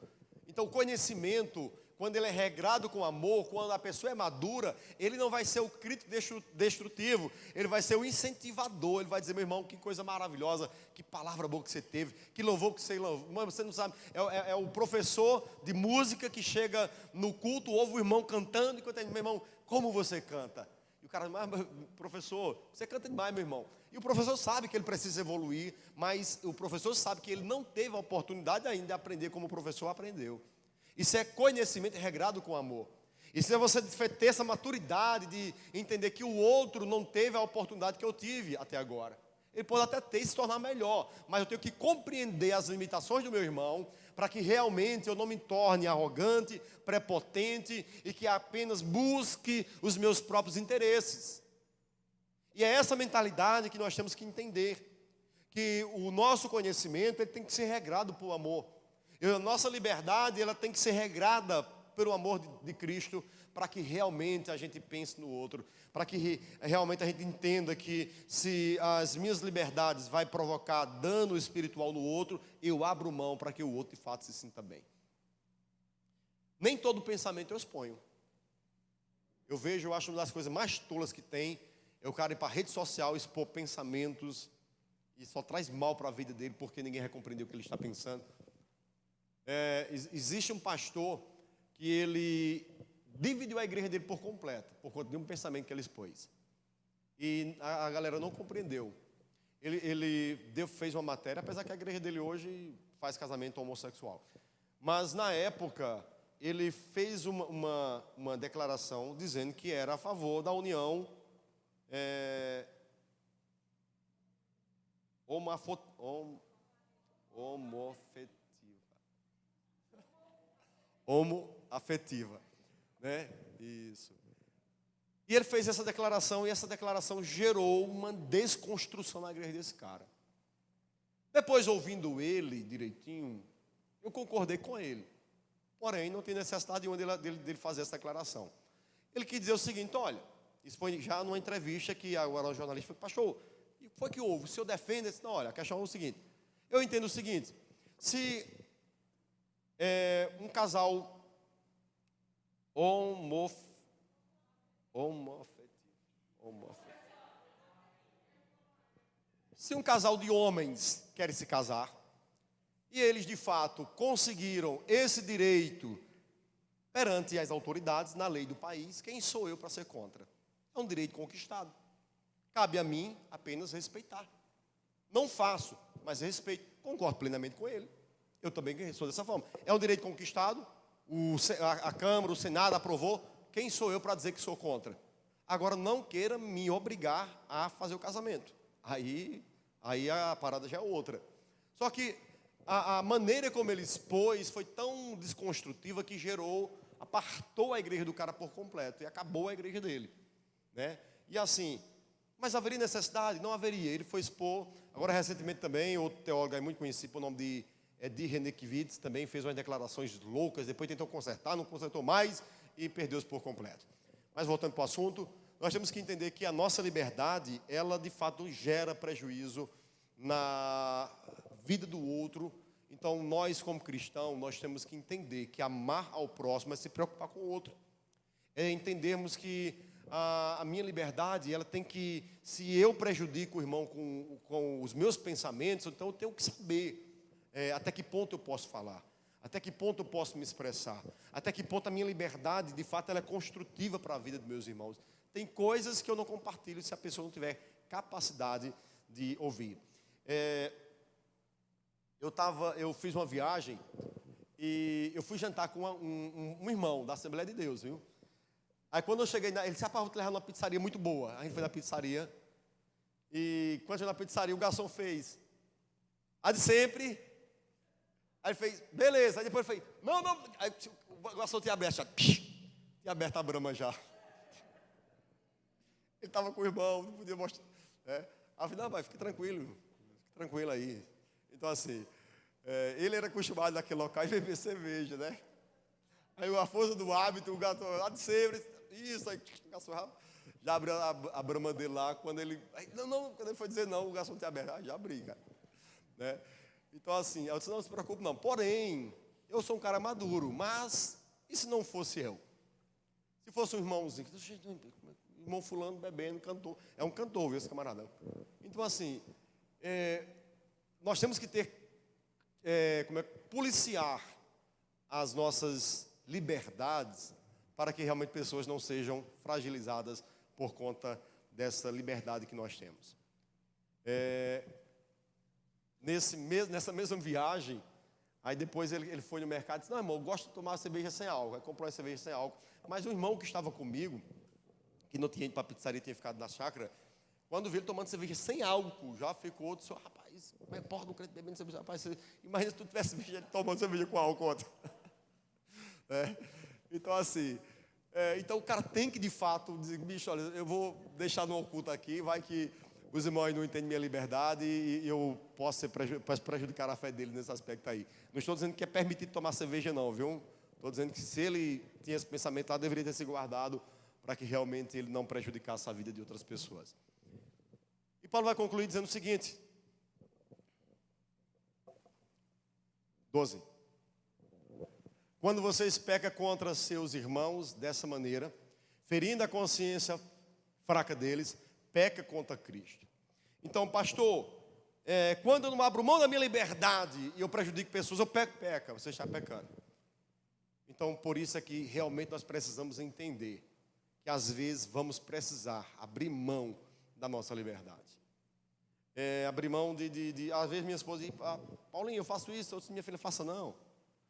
A: Então o conhecimento, quando ele é regrado com amor, quando a pessoa é madura, ele não vai ser o crítico destrutivo, ele vai ser o incentivador, ele vai dizer, meu irmão, que coisa maravilhosa, que palavra boa que você teve, que louvor que você louvou. Mano, você não sabe, é o professor de música que chega no culto, ouve o irmão cantando, e quando ele diz, meu irmão, como você canta? E o cara, mas professor, você canta demais, meu irmão. E o professor sabe que ele precisa evoluir, mas o professor sabe que ele não teve a oportunidade ainda de aprender como o professor aprendeu. Isso é conhecimento regrado com amor. Isso é você ter essa maturidade de entender que o outro não teve a oportunidade que eu tive até agora. Ele pode até ter e se tornar melhor, mas eu tenho que compreender as limitações do meu irmão para que realmente eu não me torne arrogante, prepotente e que apenas busque os meus próprios interesses. E é essa mentalidade que nós temos que entender, que o nosso conhecimento ele tem que ser regrado por amor. E a nossa liberdade ela tem que ser regrada pelo amor de Cristo, para que realmente a gente pense no outro, para que realmente a gente entenda que se as minhas liberdades vai provocar dano espiritual no outro, eu abro mão para que o outro de fato se sinta bem. Nem todo pensamento eu exponho. Eu acho uma das coisas mais tolas que tem, é o cara ir para a rede social expor pensamentos, e só traz mal para a vida dele, porque ninguém vai compreender o que ele está pensando. Existe um pastor que ele dividiu a igreja dele por completo, por conta de um pensamento que ele expôs. E a galera não compreendeu. Ele fez uma matéria, apesar que a igreja dele hoje faz casamento homossexual. Mas na época, ele fez uma declaração dizendo que era a favor da união homoafetiva, né? Isso. E ele fez essa declaração, e essa declaração gerou uma desconstrução na igreja desse cara. Depois, ouvindo ele direitinho, eu concordei com ele. Porém, não tem necessidade dele fazer essa declaração. Ele quis dizer o seguinte: olha, isso foi já numa entrevista que agora o jornalista falou: pastor, e foi que houve? O senhor defende? Disse, não, olha, a questão é o seguinte: eu entendo o seguinte, se um casal homoafetivo, se um casal de homens quer se casar, e eles de fato conseguiram esse direito perante as autoridades, na lei do país, quem sou eu para ser contra? É um direito conquistado. Cabe a mim apenas respeitar. Não faço, mas respeito. Concordo plenamente com ele. Eu também sou dessa forma. É um direito conquistado. A Câmara, o Senado aprovou. Quem sou eu para dizer que sou contra? Agora, não queira me obrigar a fazer o casamento. Aí a parada já é outra. Só que a maneira como ele expôs foi tão desconstrutiva que apartou a igreja do cara por completo. E acabou a igreja dele, né? E assim, mas haveria necessidade? Não haveria. Ele foi expor. Agora, recentemente também, outro teólogo muito conhecido por nome de René Kivitz, também fez umas declarações loucas, depois tentou consertar, não consertou mais e perdeu-se por completo. Mas voltando para o assunto, nós temos que entender que a nossa liberdade, ela de fato gera prejuízo na vida do outro. Então, nós como cristãos, nós temos que entender que amar ao próximo é se preocupar com o outro. É entendermos que a minha liberdade, ela tem que, se eu prejudico o irmão com os meus pensamentos, então eu tenho que saber até que ponto eu posso falar, até que ponto eu posso me expressar, até que ponto a minha liberdade, de fato, ela é construtiva para a vida dos meus irmãos. Tem coisas que eu não compartilho se a pessoa não tiver capacidade de ouvir. Eu fiz uma viagem e eu fui jantar com um irmão da Assembleia de Deus, viu? Aí quando eu cheguei, ele disse: rapaz, vou te levar numa pizzaria muito boa. A gente foi na pizzaria. E quando chegou na pizzaria, o garçom fez: a de sempre. Aí ele fez: beleza. Aí depois ele fez: não. Aí o garçom tinha aberto já. Tinha aberto a brama já. Ele estava com o irmão, não podia mostrar. Aí eu falei: não, pai, fique tranquilo aí. Então assim, ele era acostumado naquele local e beber cerveja, né? Aí a força do hábito, o gato lá de sempre, isso, aí o garçom já abriu a brama dele lá, quando ele, quando ele foi dizer não, o garçom tinha aberto, já abri, cara, né? Então assim, eu disse: não se preocupe não, porém, eu sou um cara maduro, mas, e se não fosse eu? Se fosse um irmãozinho, irmão fulano bebendo, cantor, é um cantor, viu, esse camarada? Então assim, nós temos que ter, policiar as nossas liberdades, para que realmente pessoas não sejam fragilizadas por conta dessa liberdade que nós temos. Nessa mesma viagem, Aí depois ele foi no mercado e disse, não, irmão, eu gosto de tomar cerveja sem álcool. Aí comprou uma cerveja sem álcool. Mas o irmão que estava comigo, que não tinha ido para a pizzaria, tinha ficado na chácara, quando viu ele tomando cerveja sem álcool, já ficou, disse, rapaz, como é que porra do crente bebendo cerveja? Rapaz, imagina se tu tivesse cerveja tomando cerveja com álcool ontem. Então, assim, então o cara tem que, de fato, dizer, bicho, olha, eu vou deixar no oculto aqui, vai que os irmãos não entendem minha liberdade e eu posso prejudicar a fé dele nesse aspecto aí. Não estou dizendo que é permitido tomar cerveja não, viu? Estou dizendo que se ele tinha esse pensamento lá, deveria ter se guardado para que realmente ele não prejudicasse a vida de outras pessoas. E Paulo vai concluir dizendo o seguinte, 12. Quando vocês pecam contra seus irmãos dessa maneira, ferindo a consciência fraca deles, peca contra Cristo. Então, pastor, quando eu não abro mão da minha liberdade e eu prejudico pessoas, eu peca, você está pecando. Então, por isso é que realmente nós precisamos entender que às vezes vamos precisar abrir mão da nossa liberdade. Abrir mão às vezes minha esposa diz, Paulinho, eu faço isso, eu disse, minha filha, faça não.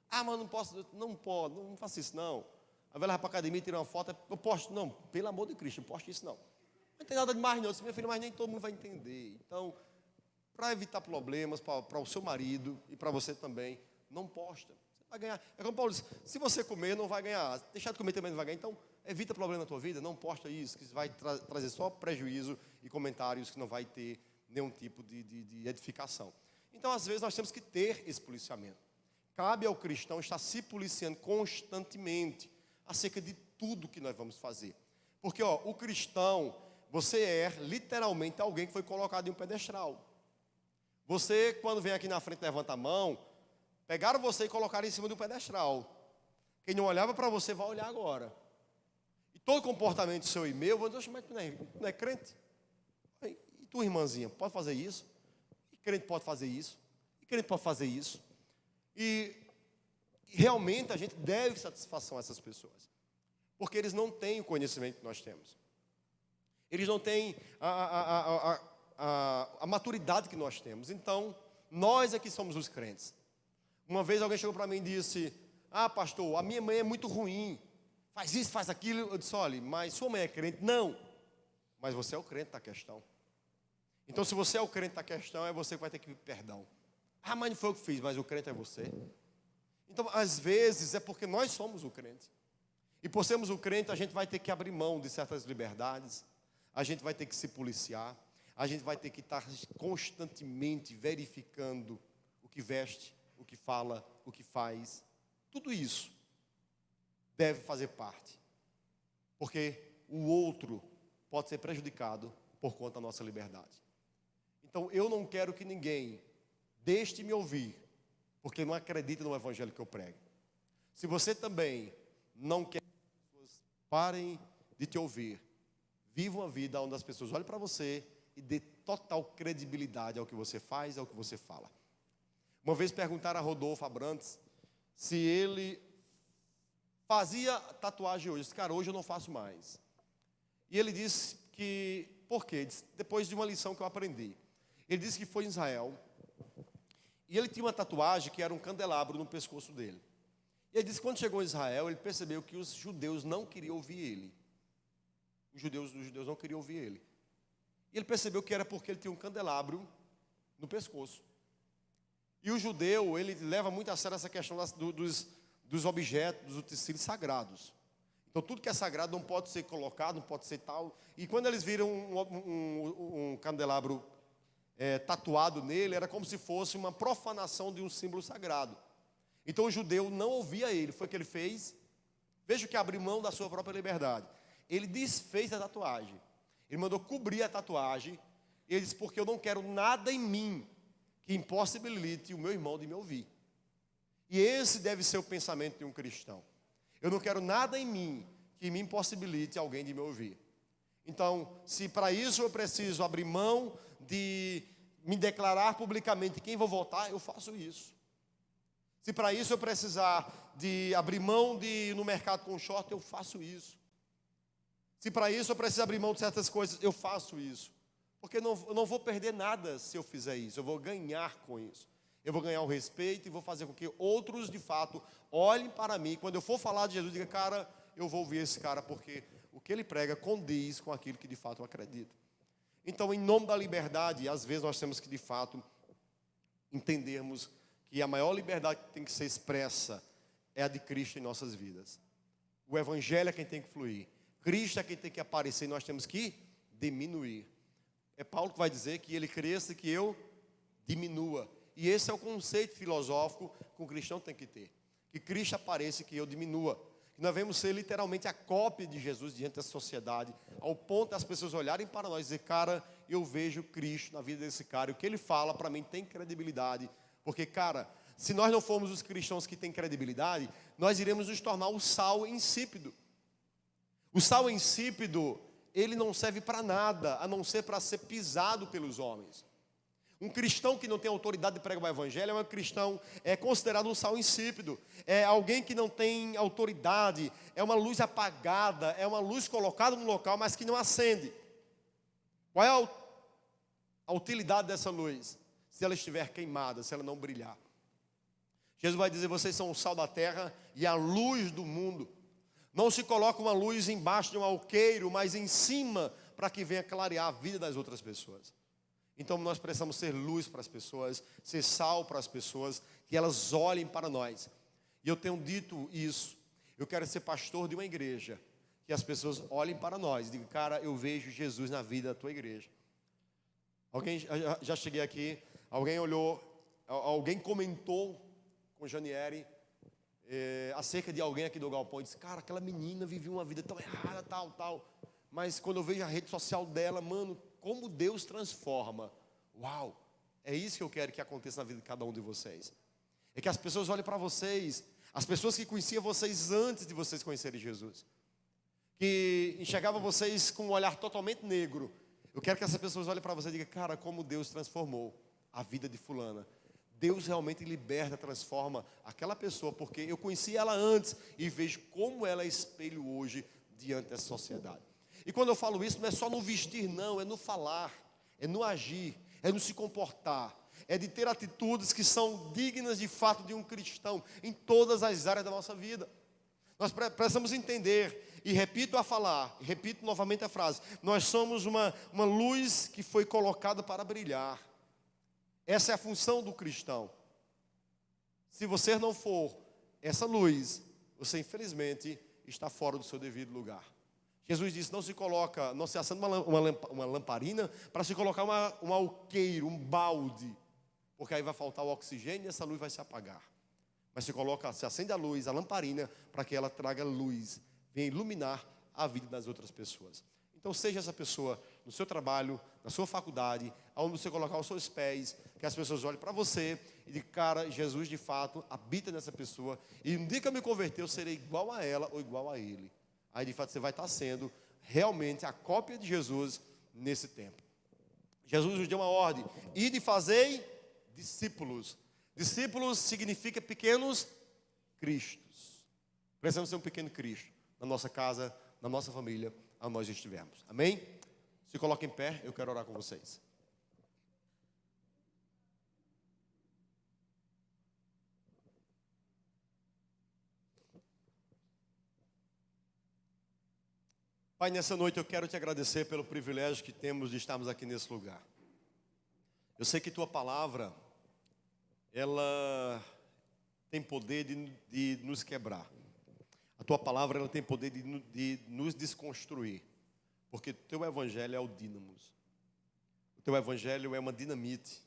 A: Mas não posso, não faça isso não. A velha vai para a academia, tira uma foto, eu posto, não, pelo amor de Cristo, não posto isso não. Não tem nada de mais não, eu disse, minha filha, mas nem todo mundo vai entender. Então, para evitar problemas para o seu marido e para você também, não posta. Você vai ganhar. É como Paulo disse, se você comer, não vai ganhar. Deixar de comer também não vai ganhar. Então, evita problema na tua vida, não posta isso, que vai trazer só prejuízo e comentários que não vai ter nenhum tipo de edificação. Então, às vezes, nós temos que ter esse policiamento. Cabe ao cristão estar se policiando constantemente acerca de tudo que nós vamos fazer. Porque, o cristão, você é literalmente alguém que foi colocado em um pedestal. Você, quando vem aqui na frente, levanta a mão, pegaram você e colocaram em cima de um pedestal. Quem não olhava para você vai olhar agora. E todo comportamento seu e meu, vão dizer, mas tu não é crente? E tua irmãzinha, pode fazer isso? E crente pode fazer isso? E crente pode fazer isso? E realmente a gente deve satisfação a essas pessoas. Porque eles não têm o conhecimento que nós temos. Eles não têm a maturidade que nós temos. Então, nós é que somos os crentes. Uma vez alguém chegou para mim e disse, pastor, a minha mãe é muito ruim. Faz isso, faz aquilo. Eu disse, olha, mas sua mãe é crente? Não. Mas você é o crente da questão. Então, se você é o crente da questão, é você que vai ter que pedir perdão. Mas não foi eu que fiz, mas o crente é você. Então, às vezes, é porque nós somos o crente. E por sermos o crente, a gente vai ter que abrir mão de certas liberdades. A gente vai ter que se policiar. A gente vai ter que estar constantemente verificando o que veste, o que fala, o que faz. Tudo isso deve fazer parte. Porque o outro pode ser prejudicado por conta da nossa liberdade. Então, eu não quero que ninguém deixe de me ouvir, porque não acredita no evangelho que eu prego. Se você também não quer que as pessoas parem de te ouvir, viva uma vida onde as pessoas olhem para você e dê total credibilidade ao que você faz e ao que você fala. Uma vez perguntaram a Rodolfo Abrantes se ele fazia tatuagem hoje. Eu disse, cara, hoje eu não faço mais. E ele disse que, por quê? Depois de uma lição que eu aprendi. Ele disse que foi em Israel e ele tinha uma tatuagem que era um candelabro no pescoço dele. E ele disse que quando chegou em Israel, ele percebeu que os judeus não queriam ouvir ele. Os judeus não queriam ouvir ele. E ele percebeu que era porque ele tinha um candelabro no pescoço. E o judeu, ele leva muito a sério essa questão dos objetos, dos utensílios sagrados. Então, tudo que é sagrado não pode ser colocado, não pode ser tal. E quando eles viram um candelabro tatuado nele, era como se fosse uma profanação de um símbolo sagrado. Então, o judeu não ouvia ele. Foi o que ele fez. Veja que abriu mão da sua própria liberdade. Ele desfez a tatuagem. Ele mandou cobrir a tatuagem. Ele disse, porque eu não quero nada em mim que impossibilite o meu irmão de me ouvir. E esse deve ser o pensamento de um cristão. Eu não quero nada em mim que me impossibilite alguém de me ouvir. Então, se para isso eu preciso abrir mão de me declarar publicamente quem vou votar, eu faço isso. Se para isso eu precisar de abrir mão de ir no mercado com short, eu faço isso. Se para isso eu preciso abrir mão de certas coisas, eu faço isso. Porque eu não vou perder nada se eu fizer isso, eu vou ganhar com isso. eu vou ganhar o respeito e vou fazer com que outros, de fato, olhem para mim. Quando eu for falar de Jesus, diga, cara, eu vou ouvir esse cara, porque o que ele prega condiz com aquilo que de fato eu acredito. Então, em nome da liberdade, às vezes nós temos que, de fato, entendermos que a maior liberdade que tem que ser expressa é a de Cristo em nossas vidas. O Evangelho é quem tem que fluir. Cristo é quem tem que aparecer e nós temos que diminuir. É Paulo que vai dizer que ele cresça e que eu diminua. E esse é o conceito filosófico que o cristão tem que ter. Que Cristo apareça e que eu diminua. Que nós devemos ser literalmente a cópia de Jesus diante da sociedade, ao ponto das pessoas olharem para nós e dizer, cara, eu vejo Cristo na vida desse cara. E o que ele fala para mim tem credibilidade. Porque, cara, se nós não formos os cristãos que têm credibilidade, nós iremos nos tornar o sal insípido. O sal insípido, ele não serve para nada, a não ser para ser pisado pelos homens. Um cristão que não tem autoridade de pregar o evangelho é um cristão, é considerado um sal insípido. É alguém que não tem autoridade, é uma luz apagada, é uma luz colocada no local, mas que não acende. Qual é a utilidade dessa luz? Se ela estiver queimada, se ela não brilhar. Jesus vai dizer, vocês são o sal da terra e a luz do mundo. Não se coloca uma luz embaixo de um alqueiro, mas em cima, para que venha clarear a vida das outras pessoas. Então nós precisamos ser luz para as pessoas, ser sal para as pessoas, que elas olhem para nós. E eu tenho dito isso, eu quero ser pastor de uma igreja, que as pessoas olhem para nós e digam, cara, eu vejo Jesus na vida da tua igreja. Alguém, já cheguei aqui, alguém olhou, alguém comentou com Janieri, acerca de alguém aqui do Galpão, e disse, cara, aquela menina vivia uma vida tão errada, tal, mas quando eu vejo a rede social dela, mano, como Deus transforma. Uau, é isso que eu quero que aconteça na vida de cada um de vocês. É que as pessoas olhem para vocês, as pessoas que conheciam vocês antes de vocês conhecerem Jesus, que enxergavam vocês com um olhar totalmente negro. Eu quero que essas pessoas olhem para vocês e digam, cara, como Deus transformou a vida de fulana. Deus realmente liberta, transforma aquela pessoa, porque eu conheci ela antes e vejo como ela é espelho hoje diante dessa sociedade. E quando eu falo isso, não é só no vestir, não, é no falar, é no agir, é no se comportar, é de ter atitudes que são dignas de fato de um cristão em todas as áreas da nossa vida. Nós precisamos entender, e repito a falar, repito novamente a frase, nós somos uma luz que foi colocada para brilhar. Essa é a função do cristão. Se você não for essa luz, você infelizmente está fora do seu devido lugar. Jesus disse, não se acenda uma lamparina para se colocar um alqueiro, um balde, porque aí vai faltar o oxigênio e essa luz vai se apagar. Mas se acende a luz, a lamparina, para que ela traga luz, venha iluminar a vida das outras pessoas. Então seja essa pessoa no seu trabalho, na sua faculdade, aonde você colocar os seus pés, que as pessoas olhem para você e digam, cara, Jesus de fato habita nessa pessoa, e no dia que eu me converter eu serei igual a ela ou igual a ele. Aí de fato você vai estar sendo realmente a cópia de Jesus nesse tempo. Jesus nos deu uma ordem, ide e fazei discípulos. Discípulos significa pequenos cristos. Precisamos ser um pequeno Cristo na nossa casa, na nossa família, aonde nós estivermos. Amém? Se coloquem em pé, eu quero orar com vocês. Pai, nessa noite eu quero te agradecer pelo privilégio que temos de estarmos aqui nesse lugar. Eu sei que tua palavra, ela tem poder de nos quebrar. A tua palavra, ela tem poder de nos desconstruir. Porque teu evangelho é o dínamos. O teu evangelho é uma dinamite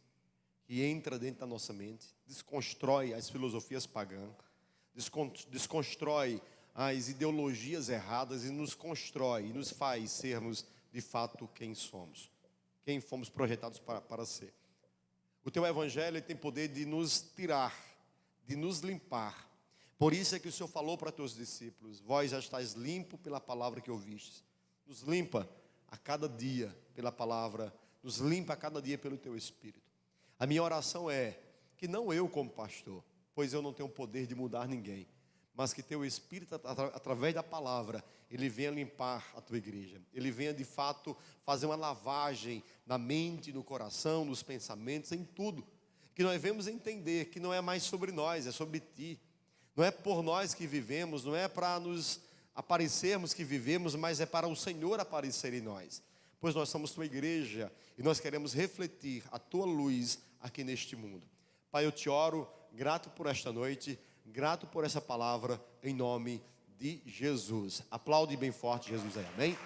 A: que entra dentro da nossa mente, desconstrói as filosofias pagãs, desconstrói as ideologias erradas e nos constrói, e nos faz sermos de fato quem somos, quem fomos projetados para ser. O teu evangelho tem poder de nos tirar, de nos limpar. Por isso é que o Senhor falou para teus discípulos, vós já estáis limpo pela palavra que ouvistes. Nos limpa a cada dia pela palavra, nos limpa a cada dia pelo teu Espírito. A minha oração é que não eu como pastor, pois eu não tenho poder de mudar ninguém, mas que teu Espírito, através da palavra, ele venha limpar a tua igreja. Ele venha, de fato, fazer uma lavagem na mente, no coração, nos pensamentos, em tudo. que nós devemos entender que não é mais sobre nós, é sobre Ti. Não é por nós que vivemos, não é para nos aparecermos que vivemos, mas é para o Senhor aparecer em nós. Pois nós somos Tua igreja e nós queremos refletir a Tua luz aqui neste mundo. Pai, eu te oro, grato por esta noite, grato por essa palavra, em nome de Jesus. Aplaude bem forte Jesus aí, amém?